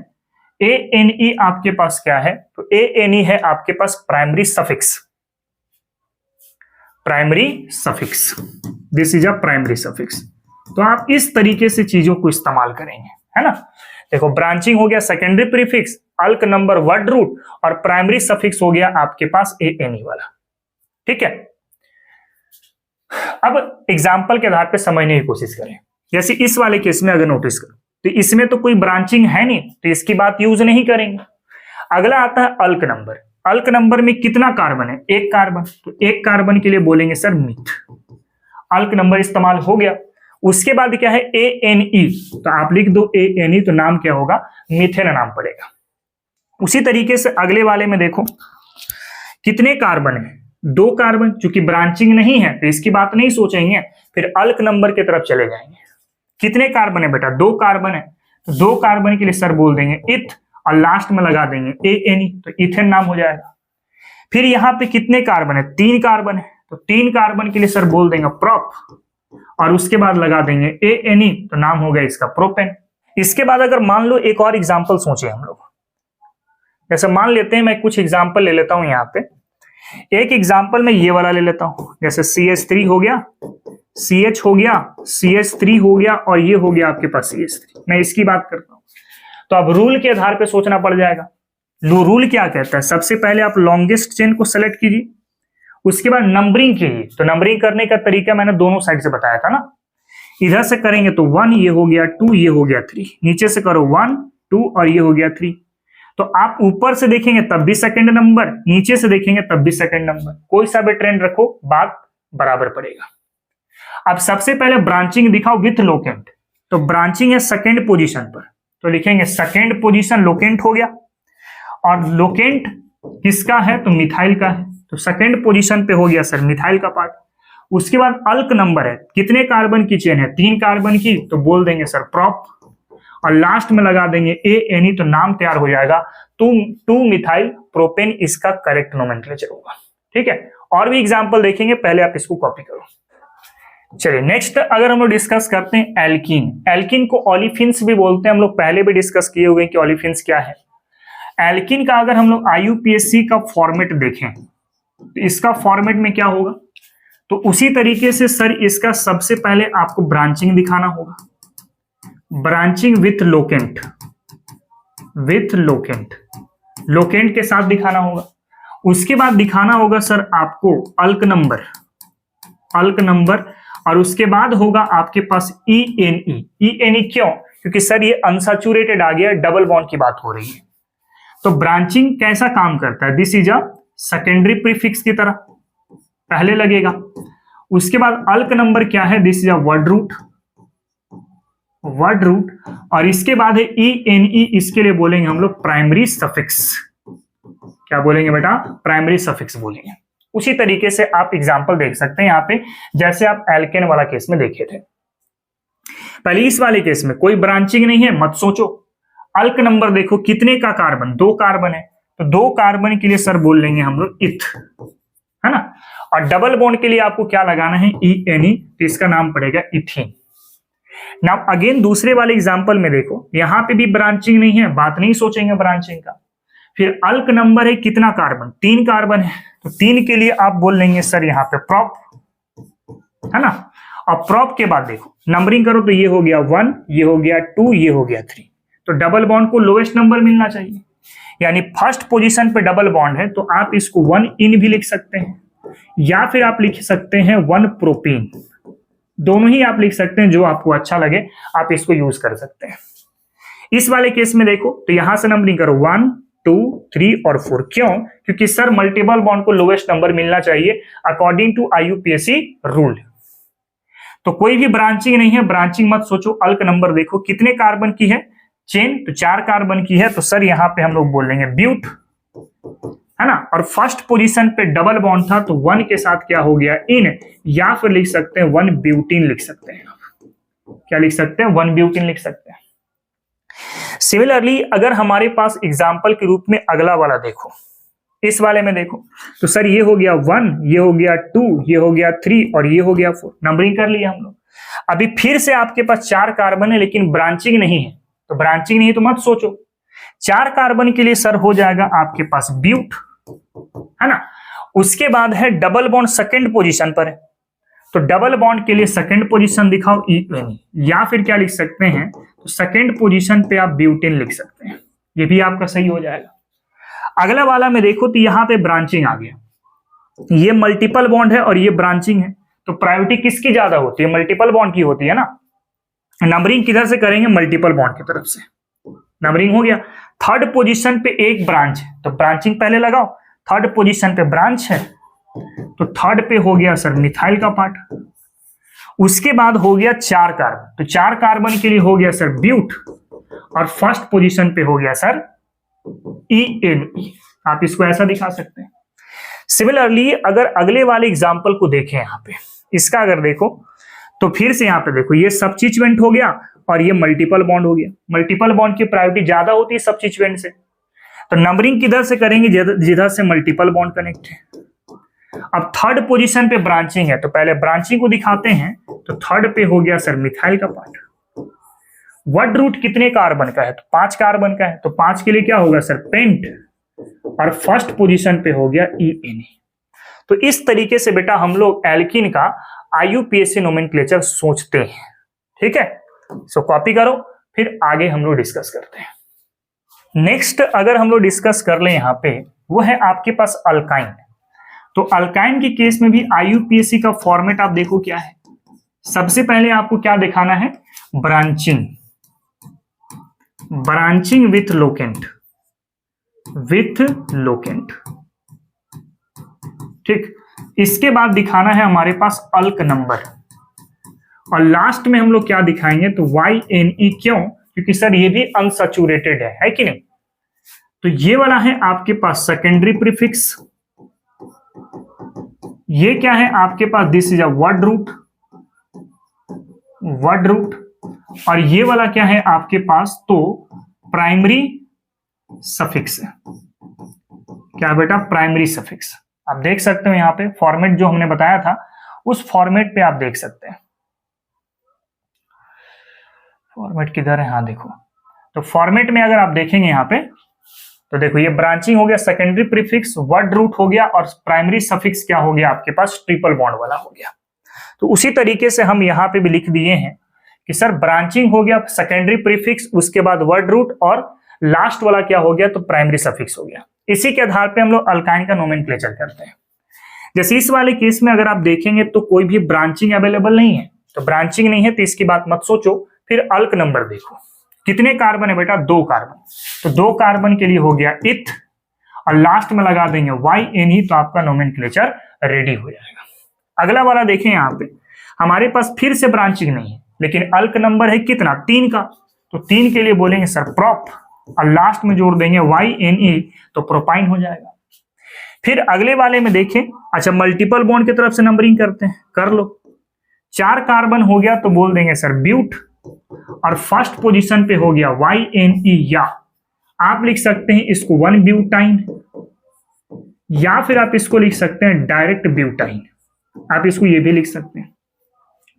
ANE आपके पास क्या है? तो ANE है आपके पास primary suffix, primary suffix. This is a primary suffix. तो आप इस तरीके से चीजों को इस्तेमाल करेंगे, है ना। देखो, ब्रांचिंग हो गया secondary prefix, alk number word root, और प्राइमरी सफिक्स हो गया आपके पास ANE वाला। ठीक है, अब एग्जाम्पल के आधार पे समझने की कोशिश करें। जैसे इस वाले केस में अगर नोटिस करो तो इसमें तो कोई ब्रांचिंग है नहीं, तो इसकी बात यूज नहीं करेंगे। अगला आता है अल्क नंबर। अल्क नंबर में कितना कार्बन है? एक कार्बन, तो एक कार्बन के लिए बोलेंगे सर मिथ। अल्क नंबर इस्तेमाल हो गया। उसके बाद क्या है? ANE, तो आप लिख दो ANE, तो नाम क्या होगा? मिथेन नाम पड़ेगा। उसी तरीके से अगले वाले में देखो कितने कार्बन है? दो कार्बन। चूंकि ब्रांचिंग नहीं है तो इसकी बात नहीं सोचेंगे, फिर अल्क नंबर की तरफ चले जाएंगे। कितने कार्बन है बेटा? दो कार्बन है, तो दो कार्बन के लिए सर बोल देंगे इथ, और लास्ट में लगा देंगे ANE, तो इथेन नाम हो जाएगा। फिर यहाँ पे कितने कार्बन है? तीन कार्बन है, तो तीन कार्बन के लिए सर बोल देंगे प्रोप, और उसके बाद लगा देंगे ANE, तो नाम हो गया इसका प्रोपेन। इसके बाद अगर मान लो एक और एग्जाम्पल सोचे हम लोग, जैसे मान लेते हैं, मैं कुछ एग्जाम्पल ले लेता हूं यहाँ पे। एक एग्जाम्पल में ये वाला ले लेता हूं, जैसे CH3 हो गया, CH हो गया, CH3 हो गया, और ये हो गया आपके पास CH3। मैं इसकी बात करता हूं, तो अब रूल के आधार पे सोचना पड़ जाएगा। रूल क्या कहता है? सबसे पहले आप लॉन्गेस्ट चेन को सेलेक्ट कीजिए, उसके बाद नंबरिंग कीजिए। तो नंबरिंग करने का तरीका मैंने दोनों साइड से बताया था ना। इधर से करेंगे तो 1 ये हो गया, 2 ये हो गया, 3, नीचे से करो 1 2 और ये हो गया 3। तो आप ऊपर से देखेंगे तब भी सेकंड नंबर, नीचे से देखेंगे तब भी सेकंड नंबर, कोई सा भी ट्रेंड रखो बात बराबर पड़ेगा। अब सबसे पहले ब्रांचिंग दिखाओ विथ लोकेंट, तो ब्रांचिंग है सेकंड पोजीशन पर, तो लिखेंगे सेकंड पोजीशन लोकेंट हो गया। और लोकेंट किसका है? तो मिथाइल का है, तो सेकंड पोजीशन पे हो गया सर मिथाइल का पार्ट। उसके बाद अल्क नंबर है, कितने कार्बन की चेन है? 3 कार्बन की, तो बोल देंगे सर प्रोप, और लास्ट में लगा देंगे ANE, तो नाम तैयार हो जाएगा 2 मिथाइल प्रोपेन। इसका करेक्ट नोमेनक्लेचर होगा। ठीक है, और भी एग्जांपल देखेंगे, पहले आप इसको कॉपी करो। चलिए नेक्स्ट अगर हम लोग डिस्कस करते हैं एल्कीन। एल्कीन को ओलिफिन्स भी बोलते हैं, हम लोग पहले भी डिस्कस किए हुए हैं कि ओलिफिन्स क्या है। एल्कीन का अगर हम लोग IUPAC का फॉर्मेट देखें तो इसका फॉर्मेट में क्या होगा? तो उसी तरीके से सर इसका सबसे पहले आपको ब्रांचिंग दिखाना होगा, branching with locant, with locant, locant के साथ दिखाना होगा। उसके बाद दिखाना होगा सर आपको अल्क नंबर, अल्क नंबर, और उसके बाद होगा आपके पास ENE। ENE क्यों? क्योंकि सर ये अनसैचुरेटेड आ गया, डबल बॉन्ड की बात हो रही है। तो ब्रांचिंग कैसा काम करता है? This is a secondary prefix की तरह पहले लगेगा। उसके बाद अल्क नंबर क्या है? This is a word root, word root, और इसके बाद है ENE, इसके लिए बोलेंगे हम लोग प्राइमरी सफिक्स। क्या बोलेंगे बेटा? प्राइमरी सफिक्स बोलेंगे। उसी तरीके से आप एग्जांपल देख सकते हैं यहाँ पे, जैसे आप एल्केन वाला केस में देखे थे। पहले इस वाले केस में कोई ब्रांचिंग नहीं है, मत सोचो। अल्क नंबर देखो कितने का कार्बन? 2 कार्बन है, तो 2 कार्बन के लिए सर बोल लेंगे हम लोग इथ, है ना। और डबल बॉन्ड के लिए आपको क्या लगाना है? ENE, तो इसका नाम पड़ेगा इथीन। नाउ अगेन दूसरे वाले एग्जांपल में देखो, यहां पे भी ब्रांचिंग नहीं है, बात नहीं सोचेंगे ब्रांचिंग का, फिर अल्क नंबर है कितना कार्बन, 3 कार्बन है, तो 3 के लिए आप बोल लेंगे सर यहाँ पे प्रॉप, है ना। अब प्रॉप के बाद देखो नंबरिंग करो तो ये हो गया 1, ये हो गया 2, ये हो गया 3, तो डबल बॉन्ड को लोएस्ट नंबर मिलना चाहिए, यानी फर्स्ट पोजीशन पे डबल बॉन्ड है, तो आप इसको 1 इन भी लिख सकते हैं, या फिर आप लिख सकते हैं 1 प्रोपीन, दोनों ही आप लिख सकते हैं, जो आपको अच्छा लगे आप इसको यूज कर सकते हैं। इस वाले केस में देखो तो यहां से नंबरिंग करो 1, 2, 3 और 4, क्यों? क्योंकि सर मल्टीपल बॉन्ड को लोएस्ट नंबर मिलना चाहिए अकॉर्डिंग टू IUPAC रूल। तो कोई भी ब्रांचिंग नहीं है, ब्रांचिंग मत सोचो। अल्क नंबर देखो कितने कार्बन की है चेन, तो 4 कार्बन की है, तो सर यहां पे हम लोग बोल लेंगे ब्यूट, है ना। और फर्स्ट पोजीशन पे डबल बॉन्ड था, तो 1 के साथ क्या हो गया इन, या फिर लिख सकते हैं 1 ब्यूटीन लिख सकते हैं। क्या लिख सकते हैं? 1 ब्यूटीन लिख सकते हैं। सिमिलरली अगर हमारे पास एग्जाम्पल के रूप में अगला वाला देखो, इस वाले में देखो तो सर ये हो गया 1, ये हो गया 2, ये हो गया 3 और ये हो गया 4, नंबरिंग कर लिया हम लोग। अभी फिर से आपके पास 4 कार्बन है लेकिन ब्रांचिंग नहीं है, तो ब्रांचिंग नहीं है तो मत सोचो, 4 कार्बन के लिए सर हो जाएगा आपके पास ब्यूट, है ना। उसके बाद है डबल बॉन्ड सेकंड पोजीशन पर है, तो डबल बॉन्ड के लिए सेकंड पोजीशन दिखाओ EN, या फिर क्या लिख सकते हैं, तो सेकंड पोजीशन पे आप ब्यूटेन लिख सकते हैं, ये भी आपका सही हो जाएगा। अगला वाला में देखो तो यहां पे ब्रांचिंग आ गया, ये मल्टीपल बॉन्ड है और ये ब्रांचिंग है, तो प्रायोरिटी किसकी ज्यादा होती है? मल्टीपल बॉन्ड की होती है ना। नंबरिंग किधर से करेंगे? मल्टीपल बॉन्ड की तरफ से। नंबरिंग हो गया, थर्ड पोजीशन पे एक ब्रांच है, तो ब्रांचिंग पहले लगाओ, थर्ड पोजीशन पे ब्रांच है, तो थर्ड पे हो गया सर मिथाइल का पार्ट। उसके बाद हो गया 4 कार्बन, तो 4 कार्बन के लिए हो गया सर ब्यूट, और फर्स्ट पोजीशन पे हो गया सर ENE, आप इसको ऐसा दिखा सकते हैं। सिमिलरली अगर अगले वाले एग्जांपल को देखें, यहां पे इसका अगर देखो तो फिर से यहां पे देखो ये सबस्टिट्यूएंट हो गया और ये मल्टीपल बॉन्ड हो गया। मल्टीपल बॉन्ड की प्रायोरिटी ज्यादा होती है सबस्टिट्यूएंट से, तो नंबरिंग किधर से करेंगे? जिधर से मल्टीपल बॉन्ड कनेक्ट है। अब थर्ड पोजीशन पे ब्रांचिंग है, तो पहले ब्रांचिंग को दिखाते हैं, तो थर्ड पे हो गया सर मिथाइल का पार्ट। वर्ड रूट कितने कार्बन का है? तो 5 कार्बन का है, तो 5 के लिए क्या होगा सर पेंट, और फर्स्ट पोजीशन पे हो गया ENA। तो इस तरीके से बेटा हम लोग एल्कीन का IUPAC नोमेनक्लेचर सोचते हैं, ठीक है। सो कॉपी करो, फिर आगे हम लोग डिस्कस करते हैं। नेक्स्ट अगर हम लोग डिस्कस कर ले यहाँ पे, वो है आपके पास अल्काइन। तो अल्काइन के केस में भी IUPAC का फॉर्मेट आप देखो क्या है। सबसे पहले आपको क्या दिखाना है? Branching, branching with locant, with locant, ठीक। इसके बाद दिखाना है हमारे पास अल्क नंबर, और लास्ट में हम लोग क्या दिखाएंगे? तो YNE, क्यों? क्योंकि सर ये भी अनसैचुरेटेड है कि नहीं। तो ये वाला है आपके पास सेकेंडरी प्रीफिक्स, ये क्या है आपके पास? This is a word root, word root, और ये वाला क्या है आपके पास? तो प्राइमरी सफिक्स है। क्या बेटा? Primary suffix. आप देख सकते हो यहाँ पे फॉर्मेट जो हमने बताया था, उस फॉर्मेट पे आप देख सकते हैं। फॉर्मेट किधर है? हाँ देखो, तो फॉर्मेट में अगर आप देखेंगे यहाँ पे, तो देखो ये ब्रांचिंग हो गया, सेकेंडरी प्रीफिक्स, वर्ड रूट हो गया, और प्राइमरी सफिक्स क्या हो गया आपके पास? ट्रिपल बॉन्ड वाला हो गया। तो उसी तरीके से हम यहाँ पे भी लिख दिए हैं कि सर ब्रांचिंग हो गया, सेकेंडरी प्रीफिक्स, उसके बाद वर्ड रूट, और लास्ट वाला क्या हो गया? तो प्राइमरी सफिक्स हो गया। इसी के आधार पे हम लोग अल्काइन का नोमेनक्लेचर करते हैं। जैसे इस वाले केस में अगर आप देखेंगे तो कोई भी ब्रांचिंग अवेलेबल नहीं है, तो ब्रांचिंग नहीं है तो इसकी बात मत सोचो। फिर अल्क नंबर देखो, कितने कार्बन है बेटा? 2 कार्बन, तो 2 कार्बन के लिए हो गया इथ, और लास्ट में लगा देंगे YNE, तो आपका नोमेनक्लेचर रेडी हो जाएगा। अगला वाला देखें, यहाँ पे हमारे पास फिर से ब्रांचिंग नहीं है, लेकिन अल्क नंबर है कितना? 3 का, तो 3 के लिए बोलेंगे सर प्रॉप, और लास्ट में जोड़ देंगे YNE, तो प्रोपाइन हो जाएगा। फिर अगले वाले में देखें, अच्छा मल्टीपल बॉन्ड की तरफ से नंबरिंग करते हैं, कर लो। 4 कार्बन हो गया तो बोल देंगे सर ब्यूट, और फर्स्ट पोजीशन पे हो गया YNE, या आप लिख सकते हैं इसको 1 ब्यूटाइन, या फिर आप इसको लिख सकते हैं डायरेक्ट ब्यूटाइन, आप इसको ये भी लिख सकते हैं।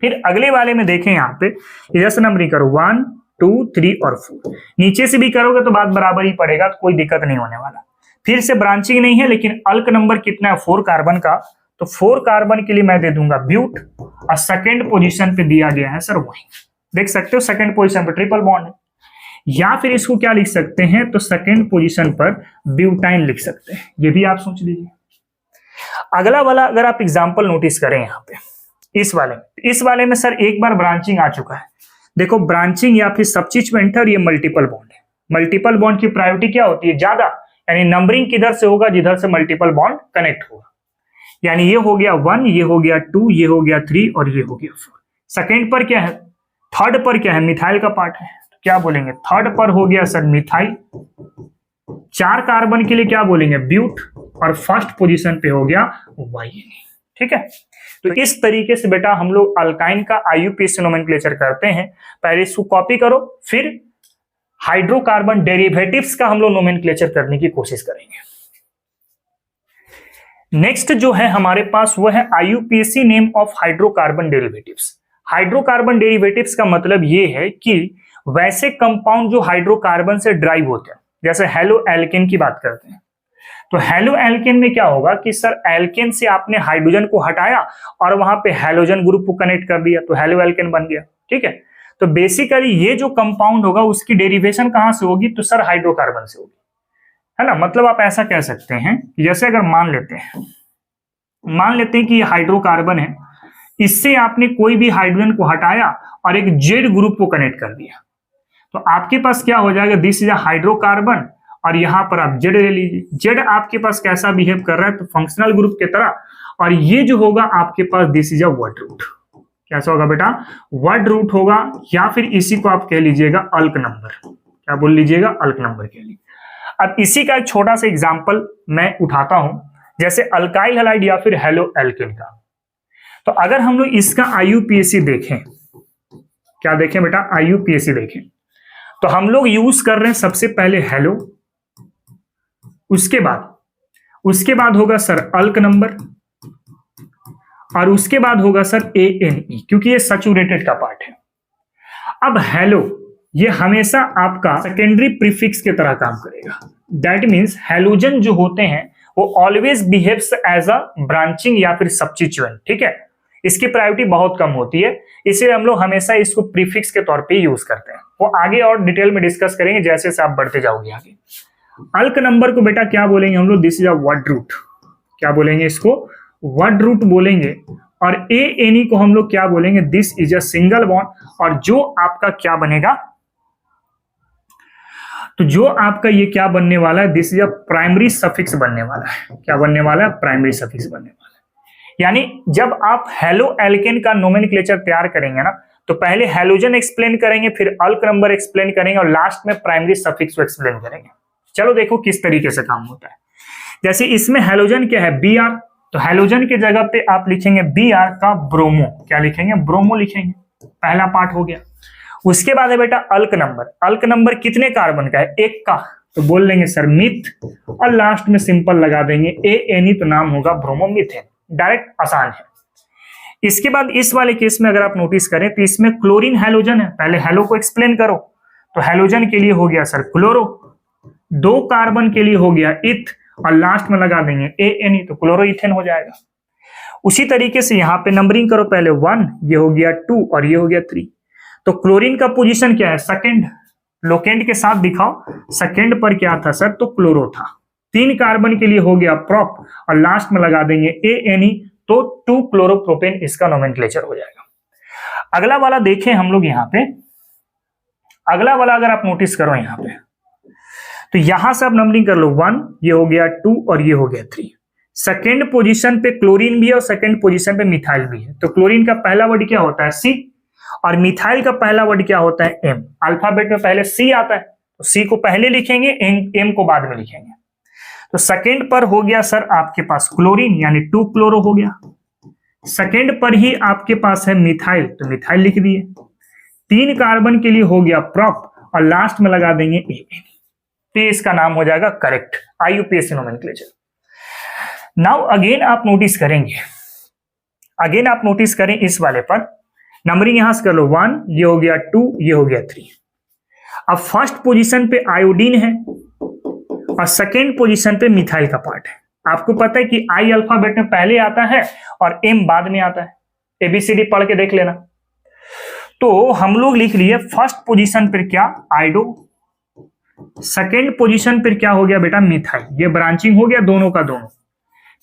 फिर अगले वाले में देखें, यहाँ पे इधर से नंबरिंग करो 1 2 3 और 4। नीचे से भी करोगे तो बात बराबर ही पड़ेगा, तो कोई दिक्कत नहीं होने वाला। फिर से ब्रांचिंग नहीं है, लेकिन अल्क नंबर कितना है 4 कार्बन का, तो 4 कार्बन के लिए मैं दे दूंगा ब्यूट, और सेकंड पोजीशन पे दिया गया है सर वही, देख सकते हो सेकंड पोजीशन पे ट्रिपल बॉन्ड है। या फिर इसको क्या लिख सकते हैं, तो सेकंड पोजीशन पर ब्यूटाइन लिख सकते हैं, ये भी आप सोच लीजिए। अगला वाला अगर आप एग्जांपल नोटिस करें यहाँ पे, इस वाले में सर एक बार ब्रांचिंग आ चुका है। देखो ब्रांचिंग या फिर सब्स्टिट्यूएंट और ये मल्टीपल बॉन्ड है। मल्टीपल बॉन्ड की प्रायोरिटी क्या होती है, ज्यादा, यानी नंबरिंग किधर से होगा, जिधर से मल्टीपल बॉन्ड कनेक्ट होगा। यानी ये हो गया 1, ये हो गया 2, ये हो गया 3 और ये हो गया 4। सेकंड पर क्या है, थर्ड पर क्या है, मिथाइल का पार्ट है, तो क्या बोलेंगे, थर्ड पर हो गया सर मिथाइल। 4 कार्बन के लिए क्या बोलेंगे, ब्यूट, और फर्स्ट पोजीशन पे हो गया YN। ठीक है, तो इस तरीके से बेटा हम लोग अल्काइन का IUPAC नोमेनक्लेचर करते हैं। पहले इसको कॉपी करो, फिर हाइड्रोकार्बन डेरिवेटिव्स का हम लोग नोमेनक्लेचर करने की कोशिश करेंगे। नेक्स्ट जो है हमारे पास वो है IUPAC name of hydrocarbon derivatives. Hydrocarbon derivatives का मतलब ये है कि वैसे कंपाउंड जो हाइड्रोकार्बन से ड्राइव होते हैं, जैसे हेलो एल्केन की बात करते हैं, तो हेलो एल्केन में क्या होगा कि सर एल्केन से आपने हाइड्रोजन को हटाया और वहां पे हैलोजन ग्रुप को कनेक्ट कर दिया, तो हेलो एल्केन बन गया। ठीक है, तो बेसिकली ये जो कंपाउंड होगा उसकी डेरिवेशन कहां से होगी, तो सर हाइड्रोकार्बन से होगी, है ना। मतलब आप ऐसा कह सकते हैं, जैसे अगर मान लेते हैं कि ये हाइड्रोकार्बन है, इससे आपने कोई भी हाइड्रोजन को हटाया और एक जेड ग्रुप को कनेक्ट कर दिया, तो आपके पास क्या हो जाएगा, दिस इज अ हाइड्रोकार्बन, और यहां पर आप जेड ले लीजिए। जेड आपके पास कैसा बिहेव कर रहा है, तो फंक्शनल ग्रुप की तरह, और ये जो होगा आपके पास this is a word root. कैसा होगा बेटा, वर्ड रूट होगा, या फिर इसी को आप कह लीजिएगा अल्क नंबर। क्या बोल लीजिएगा, अल्क नंबर कह लीजिए। अब इसी का एक छोटा सा एग्जाम्पल मैं उठाता हूं, जैसे अल्काइल हैलाइड या फिर हेलो एल्केन का। तो अगर हम लोग इसका IUPAC देखें, क्या देखें बेटा, IUPAC देखें, तो हम लोग यूज कर रहे हैं सबसे पहले हेलो, उसके बाद होगा सर अल्क नंबर, और उसके बाद होगा सर ANE, क्योंकि ये सैचुरेटेड का पार्ट है। अब हेलो ये हमेशा आपका सेकेंडरी प्रीफिक्स की तरह काम करेगा। दैट मींस हैलोजन जो होते हैं वो always behaves as a branching या फिर सब्स्टिट्यूएंट। ठीक है, इसकी प्रायोरिटी बहुत कम होती है, इसलिए हम लोग हमेशा इसको प्रीफिक्स के तौर पे यूज करते हैं। वो आगे और डिटेल में डिस्कस करेंगे जैसे जैसे आप बढ़ते जाओगे आगे। अल्क नंबर को बेटा क्या बोलेंगे हम लोग, this is a word root. क्या बोलेंगे इसको, वर्ड रूट बोलेंगे। और ANE को हम लोग क्या बोलेंगे, this is a single bond. और जो आपका क्या बनेगा, तो जो आपका ये क्या बनने वाला है, this is a primary suffix बनने वाला है। क्या बनने वाला है, प्राइमरी सफिक्स बनने वाला है। यानी जब आप हेलो एल्केन का नोमेनक्लेचर तैयार करेंगे ना, तो पहले हैलोजन एक्सप्लेन करेंगे, फिर अल्क नंबर एक्सप्लेन करेंगे, और लास्ट में प्राइमरी सफिक्स को एक्सप्लेन करेंगे। चलो देखो किस तरीके से काम होता है। जैसे इसमें हैलोजन क्या है, Br, तो हैलोजन की जगह पे आप लिखेंगे Br का ब्रोमो। क्या लिखेंगे, ब्रोमो लिखेंगे, पहला पार्ट हो गया। उसके बाद है बेटा अल्क नंबर। अल्क नंबर कितने कार्बन का है, 1 का, तो बोल लेंगे सर मिथ, और लास्ट में सिंपल लगा देंगे ANE, तो नाम होगा ब्रोमोमीथेन। डायरेक्ट आसान है। इसके बाद इस वाले केस में अगर आप नोटिस करें तो इसमें क्लोरीन हैलोजन है, पहले हेलो को एक्सप्लेन करो, तो हैलोजन के लिए हो गया सर क्लोरो, 2 कार्बन के लिए हो गया इथ, और लास्ट में लगा देंगे ANE, तो क्लोरोइथेन हो जाएगा। उसी तरीके से यहां पे नंबरिंग करो, पहले 1, ये हो गया 2 और ये हो गया 3। तो क्लोरीन का पोजीशन क्या है, सेकंड, लोकेंट के साथ दिखाओ, सेकंड पर क्या था सर, तो क्लोरो था। 3 कार्बन के लिए हो गया प्रोप, और लास्ट में लगा देंगे ANE, तो 2 क्लोरोप्रोपेन इसका नोमेनक्लेचर हो जाएगा। अगला वाला देखें हम लोग यहाँ पे, अगला वाला अगर आप नोटिस करो यहाँ पे, तो यहां से आप नंबरिंग कर लो, 1, ये हो गया 2 और ये हो गया 3। सेकेंड पोजीशन पे क्लोरीन भी है और सेकेंड पोजीशन पे मिथाइल भी है। तो क्लोरीन का पहला वर्ड क्या होता है, C, और मिथाइल का पहला वर्ड क्या होता है, M। अल्फाबेट में पहले C आता है, तो C को पहले लिखेंगे, M को बाद में लिखेंगे। तो सेकेंड पर हो गया सर आपके पास क्लोरीन, यानी 2 क्लोरो हो गया। सेकेंड पर ही आपके पास है मिथाइल, तो मिथाइल लिख दिए। 3 कार्बन के लिए हो गया प्रोप, और लास्ट में लगा देंगे ANE, तो इसका नाम हो जाएगा correct IUPAC nomenclature. Now again आप नोटिस करेंगे, अगेन आप नोटिस करें इस वाले पर नंबरिंग यहां से कर लो, 1, ये हो गया 2, ये हो गया 3। अब फर्स्ट पोजीशन पे आयोडीन है और सेकेंड पोजीशन पे मिथाइल का पार्ट है। आपको पता है कि आई अल्फाबेट में पहले आता है और एम बाद में आता है। एबीसीडी पढ़ के देख लेना। तो हम लोग लिख लिए फर्स्ट पोजीशन पर क्या, आयोडो, सेकेंड पोजीशन पर क्या हो गया बेटा, मिथाइल। ये ब्रांचिंग हो गया दोनों का दोनों।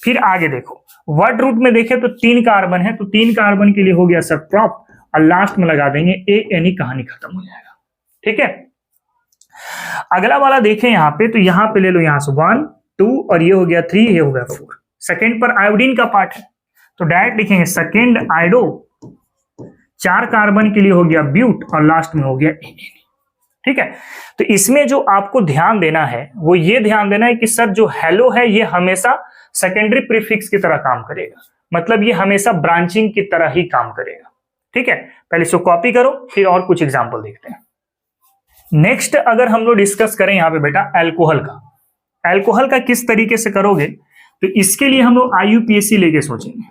फिर आगे देखो, वर्ड रूट में देखें तो 3 कार्बन है, तो 3 कार्बन के लिए हो गया सर प्रॉप, और लास्ट में लगा देंगे ANE, कहानी खत्म हो जाएगा। ठीक है, अगला वाला देखें यहाँ पे, तो यहाँ पे ले लो, यहाँ से 1 2 और ये हो गया 3, ये हो गया 4। सेकेंड पर आयोडीन का पार्ट है, तो डायरेक्ट लिखेंगे सेकेंड आयोडो, 4 कार्बन के लिए हो गया ब्यूट, और लास्ट में हो गया ANE। ठीक है, तो इसमें जो आपको ध्यान देना है वो ये ध्यान देना है कि सर जो हेलो है ये हमेशा सेकेंडरी प्रीफिक्स की तरह काम करेगा, मतलब ये हमेशा ब्रांचिंग की तरह ही काम करेगा। ठीक है, पहले इसको कॉपी करो, फिर और कुछ एग्जांपल देखते हैं। नेक्स्ट अगर हम लोग डिस्कस करें यहाँ पे बेटा अल्कोहल का, अल्कोहल का किस तरीके से करोगे, तो इसके लिए हम लोग IUPAC लेके सोचेंगे।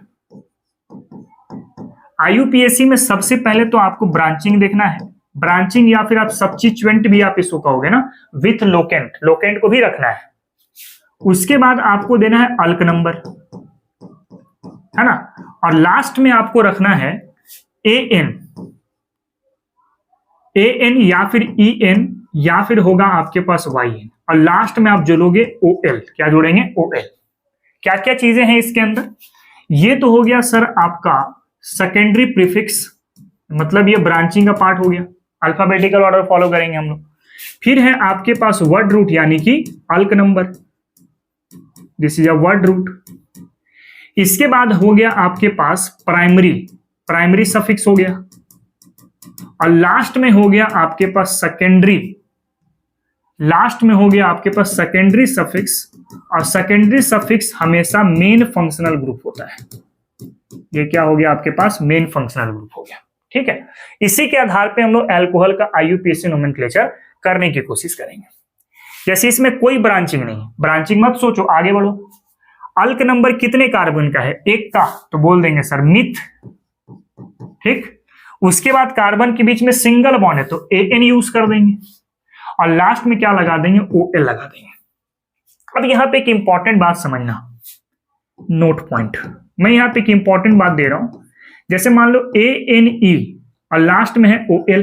IUPAC में सबसे पहले तो आपको ब्रांचिंग देखना है, ब्रांचिंग या फिर आप सब्स्टिट्यूएंट भी आप इसको कहोगे ना, विथ लोकेंट, लोकेंट को भी रखना है। उसके बाद आपको देना है अल्क नंबर, है ना, और लास्ट में आपको रखना है AN या फिर EN या फिर होगा आपके पास YN, और लास्ट में आप जोड़ोगे OL। क्या जोड़ेंगे, OL। क्या क्या चीजें हैं इसके अंदर, ये तो हो गया सर आपका सेकेंडरी प्रीफिक्स, मतलब ये ब्रांचिंग का पार्ट हो गया, अल्फाबेटिकल ऑर्डर फॉलो करेंगे हम लोग। फिर है आपके पास वर्ड रूट यानी कि alk number, this is a word root. इसके बाद हो गया आपके पास प्राइमरी, प्राइमरी सफिक्स हो गया, और लास्ट में हो गया आपके पास सेकेंडरी, लास्ट में हो गया आपके पास सेकेंडरी सफिक्स, और सेकेंडरी सफिक्स हमेशा मेन फंक्शनल ग्रुप होता है। ये क्या हो गया आपके पास, मेन फंक्शनल ग्रुप हो गया। ठीक है, इसी के आधार पे हम लोग अल्कोहल का IUPAC नोमेनक्लेचर करने की कोशिश करेंगे। जैसे इसमें कोई ब्रांचिंग नहीं, ब्रांचिंग मत सोचो, आगे बढ़ो। अल्क नंबर कितने कार्बन का है, 1 का, तो बोल देंगे सर मिथ। ठीक, उसके बाद कार्बन के बीच में सिंगल बॉन्ड है तो AN यूज कर देंगे, और लास्ट में क्या लगा देंगे, OL लगा देंगे। अब यहां पे एक इंपॉर्टेंट बात समझना, नोट पॉइंट, मैं यहां पे एक इंपॉर्टेंट बात दे रहा हूं। जैसे मान लो ANE और लास्ट में है OL,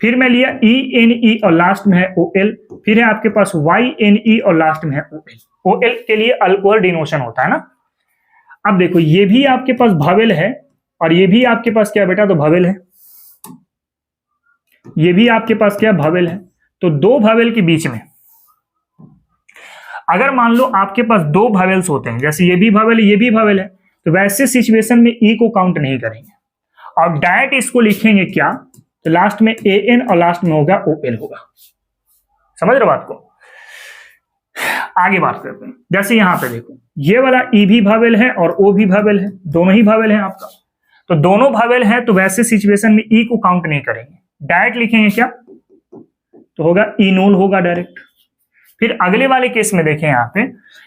फिर मैं लिया ENE और लास्ट में है OL, फिर है आपके पास YNE और लास्ट में है OL। OL के लिए अल्कोहल डिनोशन होता है ना। अब देखो ये भी आपके पास भावेल है और ये भी आपके पास क्या बेटा, तो भावेल है, ये भी आपके पास क्या भावेल है। तो 2 भावेल के बीच में अगर मान लो आपके पास 2 भावेल्स होते हैं, जैसे ये भी भावेल है ये भी भावेल है, तो वैसे सिचुएशन में E को काउंट नहीं करेंगे और डायरेक्ट इसको लिखेंगे क्या, तो लास्ट में AN और लास्ट में होगा OL होगा। समझ रहे हो बात को, आगे बात करते हैं। जैसे यहां पे देखो ये वाला E भी भावेल है और O भी भावेल है, दोनों ही भावेल है आपका, तो दोनों भावेल है तो वैसे सिचुएशन में E को काउंट नहीं करेंगे, डायरेक्ट लिखेंगे क्या, तो होगा इनोल होगा डायरेक्ट। फिर अगले वाले केस में देखें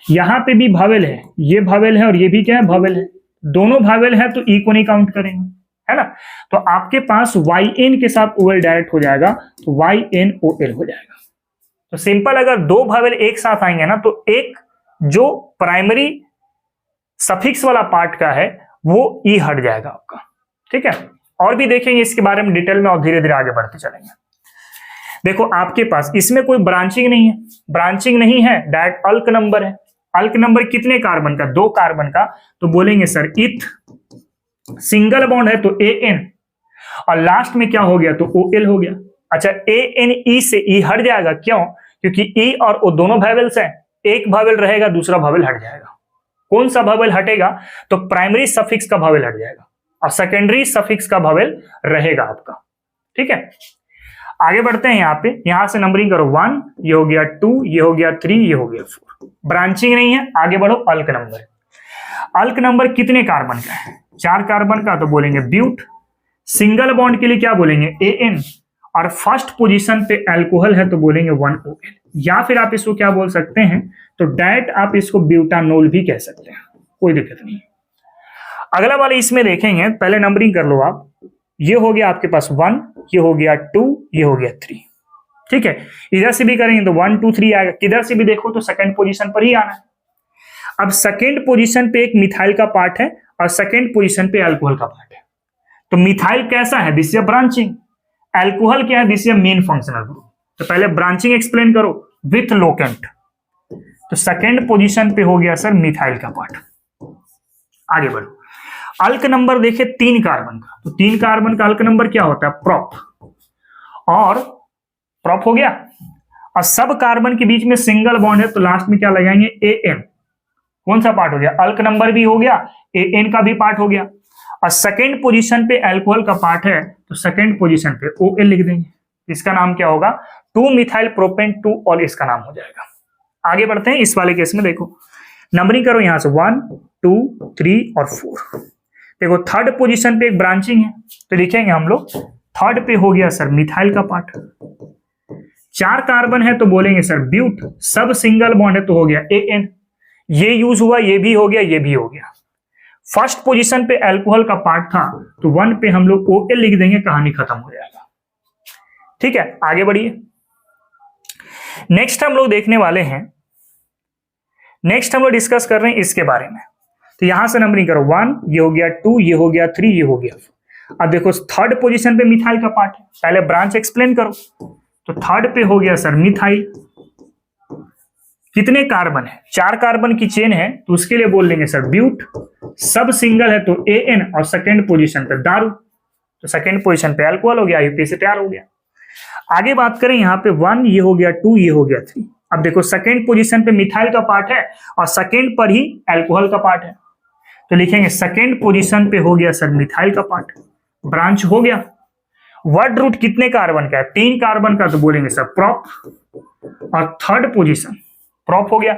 यहाँ पे भी भावेल है, ये भावेल है और ये भी क्या है, भावेल है, दोनों भावेल है तो E को नहीं काउंट करेंगे, है ना। तो आपके पास YN के साथ OL डायरेक्ट हो जाएगा, तो YNOL हो जाएगा। तो सिंपल, अगर 2 भावेल एक साथ आएंगे ना, तो एक जो प्राइमरी सफिक्स वाला पार्ट का है वो E हट जाएगा आपका। ठीक है, और भी देखेंगे इसके बारे में डिटेल में और धीरे धीरे आगे बढ़ते चलेंगे। देखो आपके पास इसमें कोई ब्रांचिंग नहीं है, ब्रांचिंग नहीं है, डायरेक्ट अल्क नंबर है। अल्क नंबर कितने कार्बन का, 2 कार्बन का, तो बोलेंगे सर इथ, सिंगल बॉन्ड है तो AN, और लास्ट में क्या हो गया, तो OL हो गया। अच्छा, ANE से E हट जाएगा, क्यों, क्योंकि E और O दोनों भावेल्स हैं, एक भावेल रहेगा दूसरा भावेल हट जाएगा। कौन सा भावेल हटेगा, तो प्राइमरी सफिक्स का भावेल हट जाएगा और सेकेंडरी सफिक्स का भावेल रहेगा आपका। ठीक है, आगे बढ़ते हैं। यहां से नंबरिंग करो, 1, ये हो गया 2, ये हो गया 3, ये हो गया 4। ब्रांचिंग नहीं है, आगे बढ़ो। अल्क नंबर, अल्क नंबर कितने कार्बन का है, 4 कार्बन का, तो बोलेंगे ब्यूट। सिंगल बॉन्ड के लिए क्या बोलेंगे, AN, और फर्स्ट पोजीशन पे अल्कोहल है तो बोलेंगे 1OL, या फिर आप इसको क्या बोल सकते हैं, तो डायरेक्ट आप इसको ब्यूटानोल भी कह सकते हैं, कोई दिक्कत नहीं। अगला वाले इसमें देखेंगे, पहले नंबरिंग कर लो आप। ये हो गया आपके पास 1, ये हो गया 2, ये हो गया 3। ठीक है, इधर से भी करेंगे तो 1 2 3 आएगा, किधर से भी देखो तो सेकंड पोजीशन पर ही आना है। अब सेकंड पोजीशन पे एक मिथाइल का पार्ट है और सेकंड पोजीशन पे अल्कोहल का पार्ट है। तो मिथाइल कैसा है, दिस इज ब्रांचिंग, अल्कोहल क्या है, this is main functional group. तो पहले ब्रांचिंग एक्सप्लेन करो विथ लोकेंट। तो सेकंड पोजीशन पे हो गया सर मिथाइल का पार्ट। आगे बढ़ो, अल्क नंबर देखे 3 कार्बन का, तो 3 कार्बन का अल्क नंबर क्या होता है, प्रोप, और प्रोप हो गया। और सब कार्बन के बीच में सिंगल बॉन्ड है तो लास्ट में क्या लगाएंगे, एन। कौन सा पार्ट हो गया, अल्क नंबर भी हो गया, एन का भी पार्ट हो गया। और सेकंड पोजीशन पे अल्कोहल का पार्ट है तो सेकंड पोजीशन पे OL लिख देंगे, इसका नाम क्या होगा, 2 मिथाइल प्रोपेन 2 ऑल, इसका नाम हो जाएगा। आगे बढ़ते हैं, इस वाले केस में देखो नंबरिंग करो यहां से 1 2 3 और 4। देखो थर्ड पोजीशन पे एक ब्रांचिंग है तो लिखेंगे हम लोग थर्ड पे हो गया सर मिथाइल का पार्ट। 4 कार्बन है तो बोलेंगे सर ब्यूट, सब सिंगल बॉन्ड है तो हो गया AN, ये यूज हुआ, ये भी हो गया, ये भी हो गया। फर्स्ट पोजीशन पे अल्कोहल का पार्ट था तो 1 पे हम लोग OL लिख देंगे, कहानी खत्म हो जाएगा। ठीक है, आगे बढ़िए। नेक्स्ट हम लोग देखने वाले हैं, नेक्स्ट हम लोग डिस्कस कर रहे हैं इसके बारे में। तो यहां से नंबरिंग करो 1, ये हो गया 2, ये हो गया 3, ये हो गया 4। अब देखो थर्ड पोजीशन पे मिथाइल का पार्ट है, पहले ब्रांच एक्सप्लेन करो। तो थर्ड पे हो गया सर मिथाइल, कितने कार्बन है, 4 कार्बन की चेन है तो उसके लिए बोल देंगे सर ब्यूट, सब सिंगल है तो AN, और सेकंड पोजीशन पे दारू, तो सेकंड पोजीशन पे अल्कोहल हो गया, यूपी से तैयार हो गया। आगे बात करें यहाँ पे 1, ये हो गया 2, ये हो गया 3। अब देखो सेकंड पोजीशन पे मिथाइल का पार्ट है और सेकंड पर ही अल्कोहल का पार्ट है तो लिखेंगे सेकंड पोजीशन पे हो गया सर मिथाइल का पार्ट, ब्रांच हो गया। वर्ड रूट कितने कार्बन का है, 3 कार्बन का, तो बोलेंगे सर प्रोप, और थर्ड पोजीशन प्रोप हो गया।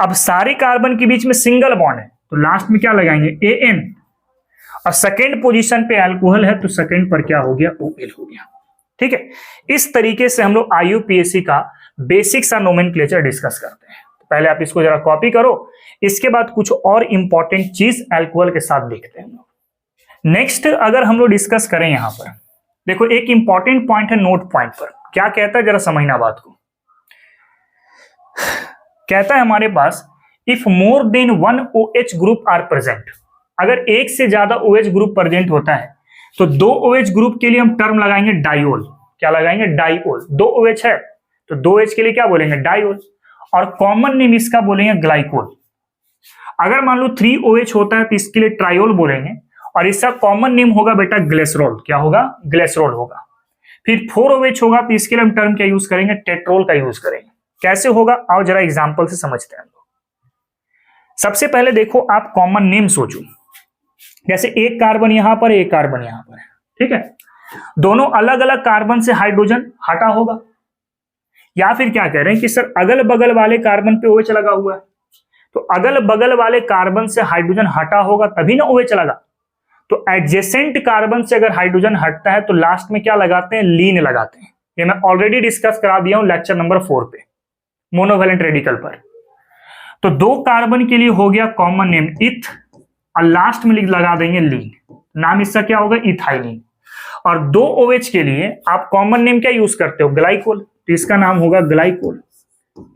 अब सारे कार्बन के बीच में सिंगल बॉन्ड है तो लास्ट में क्या लगाएंगे, AN, और सेकंड पोजीशन पे अल्कोहल है तो सेकंड पर क्या हो गया, OL हो गया। ठीक है, इस तरीके से हम लोग IUPAC का बेसिक सा नोमेनक्लेचर डिस्कस करते हैं। तो पहले आप इसको जरा कॉपी करो, इसके बाद कुछ और इंपॉर्टेंट चीज अल्कोहल के साथ देखते हैं हम लोग। नेक्स्ट अगर हम लोग डिस्कस करें यहां पर, देखो एक इंपॉर्टेंट पॉइंट है नोट पॉइंट पर, क्या कहता है जरा समझना बात को। कहता है हमारे पास if more than 1 OH group are present, अगर एक से ज्यादा OH ग्रुप प्रेजेंट होता है तो 2 OH ग्रुप के लिए हम टर्म लगाएंगे डाइओल। क्या लगाएंगे, डाइओल। 2 OH है तो 2H के लिए क्या बोलेंगे, डाइओल, और कॉमन नेम इसका बोलेंगे ग्लाइकोल। अगर मान लो 3 OH होता है तो इसके लिए ट्राइओल बोलेंगे, और इसका कॉमन नेम होगा बेटा ग्लिसरॉल। क्या होगा, ग्लिसरॉल होगा। फिर 4 OH होगा तो इसके लिए हम टर्म क्या यूज करेंगे, टेट्रोल का यूज करेंगे। कैसे होगा आओ जरा एग्जांपल से समझते हैं। सबसे पहले देखो आप कॉमन नेम सोचो, जैसे एक कार्बन यहां पर, एक कार्बन यहां पर है, ठीक है, दोनों अलग अलग कार्बन से हाइड्रोजन हटा होगा। या फिर क्या कह रहे हैं कि सर अगल बगल वाले कार्बन पे OH लगा हुआ है, तो अगल बगल वाले कार्बन से हाइड्रोजन हटा होगा तभी ना OH लगा। तो एडजेसेंट कार्बन से अगर हाइड्रोजन हटता है तो लास्ट में क्या लगाते हैं, लीन लगाते हैं। ये मैं ऑलरेडी डिस्कस करा दिया हूं लेक्चर नंबर 4 पे, मोनोवैलेंट रेडिकल पर। तो 2 कार्बन के लिए हो गया कॉमन नेम इथ, और लास्ट में लगा देंगे लीन, नाम इसका क्या होगा, इथाइलिन। और 2 OH के लिए आप कॉमन नेम क्या यूज करते हो, ग्लाइकोल, तो इसका नाम होगा ग्लाइकोल।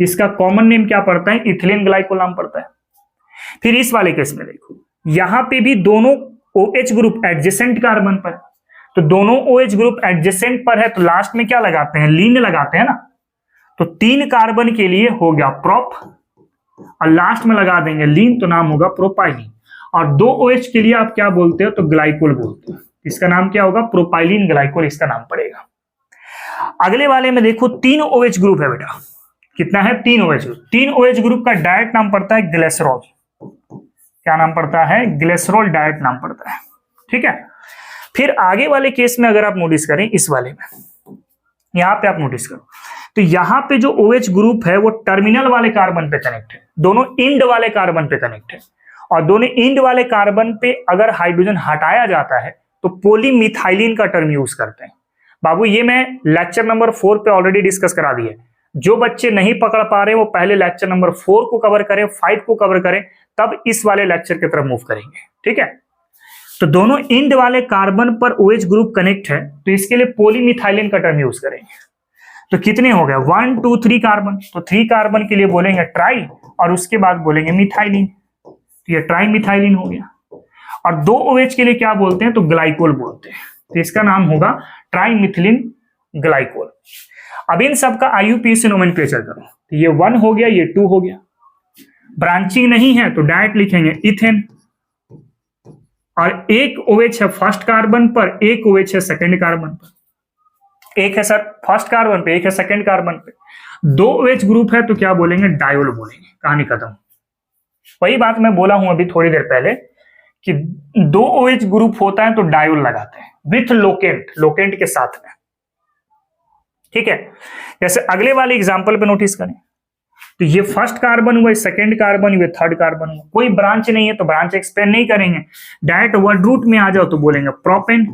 इसका कॉमन नेम क्या पड़ता है, इथिलीन ग्लाइकोल नाम पड़ता है। फिर इस वाले केस में देखो, यहां पे भी दोनों OH ग्रुप एडजेसेंट कार्बन पर, तो दोनों OH ग्रुप एडजेसेंट पर है तो लास्ट में क्या लगाते हैं, लीन लगाते हैं ना। तो 3 कार्बन के लिए हो गया प्रोप, और लास्ट में लगा देंगे लीन, तो नाम होगा प्रोपाइलिन। और 2 OH के लिए आप क्या बोलते हो, तो ग्लाइकोल बोलते हो, इसका नाम क्या होगा, प्रोपाइलिन ग्लाइकोल इसका नाम पड़ेगा। अगले वाले में देखो 3 OH ग्रुप है बेटा, कितना है, 3 OH ग्रुप। 3 OH ग्रुप का डायरेक्ट नाम पड़ता है ग्लिसरॉल। क्या नाम पड़ता है, ग्लिसरॉल डायरेक्ट नाम पड़ता है। ठीक है, फिर आगे वाले केस में अगर आप नोटिस करें, इस वाले में यहां पे आप नोटिस करो, तो यहां पे जो OH ग्रुप है वो टर्मिनल वाले कार्बन पे कनेक्ट है, दोनों इंड वाले कार्बन पे कनेक्ट है। और दोनों इंड वाले कार्बन पे अगर हाइड्रोजन हटाया जाता है तो पॉलीमिथाइलिन का टर्म यूज करते हैं। बाबू ये मैं लेक्चर नंबर 4 पे ऑलरेडी डिस्कस करा दिया है, जो बच्चे नहीं पकड़ पा रहे वो पहले लेक्चर नंबर 4 को कवर करें, 5 को कवर करें, तब इस वाले लेक्चर की तरफ मूव करेंगे। ठीक है, तो दोनों इंड वाले कार्बन पर OH ग्रुप कनेक्ट है तो इसके लिए पॉलीमिथाइलिन का टर्म यूज करेंगे। तो कितने हो गए 1 2 3 कार्बन। तो 3 कार्बन के लिए बोलेंगे ट्राई और उसके बाद बोलेंगे मिथाइलिन, तो ये ट्राई मिथाइलिन हो गया। और 2 OH के लिए क्या बोलते हैं, तो ग्लाइकोल बोलते हैं, तो इसका नाम होगा ट्राइमिथिलिन ग्लाइकोल। अब इन सब का IUPAC नोमेनक्लेचर करो, तो ये 1 हो गया, ये 2 हो गया। ब्रांचिंग नहीं है तो डायरेक्ट लिखेंगे इथेन, और एक OH है फर्स्ट कार्बन पर, एक OH है सेकंड कार्बन पर, एक है सर फर्स्ट कार्बन पे, एक है सेकंड कार्बन पे, 2 OH ग्रुप है तो क्या बोलेंगे, डायोल बोलेंगे, कहानी खत्म। वही बात मैं बोला हूं अभी थोड़ी देर पहले कि 2 OH ग्रुप होता है तो डायोल लगाते हैं विथ लोकेंट, लोकेंट के साथ में, ठीक है। जैसे अगले वाले एग्जांपल पे नोटिस करें, तो ये फर्स्ट कार्बन हुआ, सेकंड कार्बन हुआ, थर्ड कार्बन हुआ, कोई ब्रांच नहीं है तो ब्रांच एक्सप्लेन नहीं करेंगे, डायरेक्ट वर्ड रूट में आ जाओ तो बोलेंगे प्रोपेन,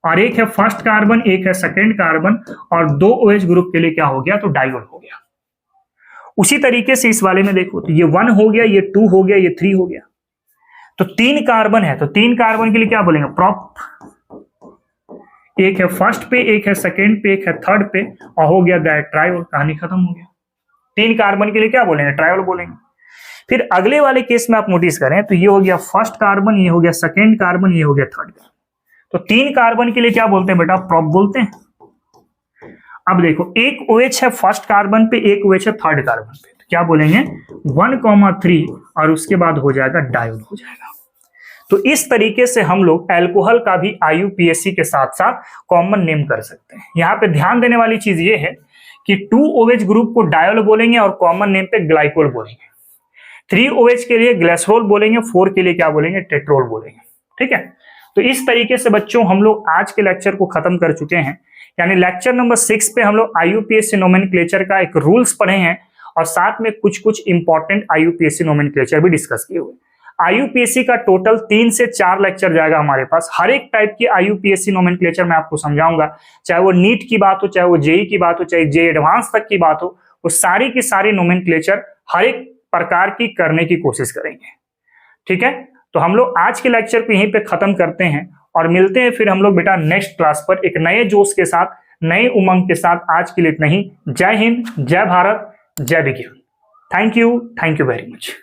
और एक है फर्स्ट कार्बन, एक है सेकंड कार्बन, और 2 OH ग्रुप के लिए क्या हो गया, तो डायोल हो गया। उसी तरीके से इस वाले में देखो, तो ये 1 हो गया, ये 2 हो गया, ये 3 हो गया। तो 3 कार्बन है तो 3 कार्बन के लिए क्या बोलेंगे, प्रोप, एक है फर्स्ट पे, एक है सेकंड पे, एक है थर्ड पे, और हो गया दैट ट्रायोल, कहानी खत्म हो गया। 3 कार्बन के लिए क्या बोलेंगे, ट्रायोल बोलेंगे। फिर अगले वाले केस में आप नोटिस करें तो ये हो गया फर्स्ट कार्बन, ये हो गया सेकंड कार्बन, ये हो गया थर्ड कार्बन, तो 3 कार्बन के लिए क्या बोलते हैं बेटा, प्रोप बोलते हैं। अब देखो एक OH है फर्स्ट कार्बन पे, एक OH है थर्ड कार्बन पे, तो क्या बोलेंगे 1,3 और उसके बाद हो जाएगा डायोल हो जाएगा। तो इस तरीके से हम लोग अल्कोहल का भी IUPAC के साथ साथ कॉमन नेम कर सकते हैं। यहाँ पे ध्यान देने वाली चीज ये है कि 2 OH ग्रुप को डायोल बोलेंगे और कॉमन नेम पे ग्लाइकोल बोलेंगे, 3 OH के लिए ग्लिसरॉल बोलेंगे, 4 के लिए क्या बोलेंगे, टेट्रोल बोलेंगे, ठीक है। तो इस तरीके से बच्चों हम लोग आज के लेक्चर को खत्म कर चुके हैं, यानी लेक्चर नंबर 6 पे हम लोग IUPAC नोमेनक्लेचर का एक रूल्स पढ़े हैं और साथ में कुछ कुछ इंपॉर्टेंट IUPAC नोमेनक्लेचर भी डिस्कस किए हुए। IUPAC का टोटल 3 से 4 लेक्चर जाएगा हमारे पास, हर एक टाइप की IUPAC नोमेनक्लेचर मैं आपको समझाऊंगा, चाहे वो नीट की बात हो, चाहे वो JEE की बात हो, चाहे JEE एडवांस तक की बात हो, वो सारी की सारी नोमेनक्लेचर हर एक प्रकार की करने की कोशिश करेंगे, ठीक है। तो हम लोग आज के लेक्चर को यहीं पे खत्म करते हैं और मिलते हैं फिर हम लोग बेटा नेक्स्ट क्लास पर एक नए जोश के साथ, नए उमंग के साथ। आज के लिए इतना ही। जय हिंद, जय भारत, जय विज्ञान। Thank you very much.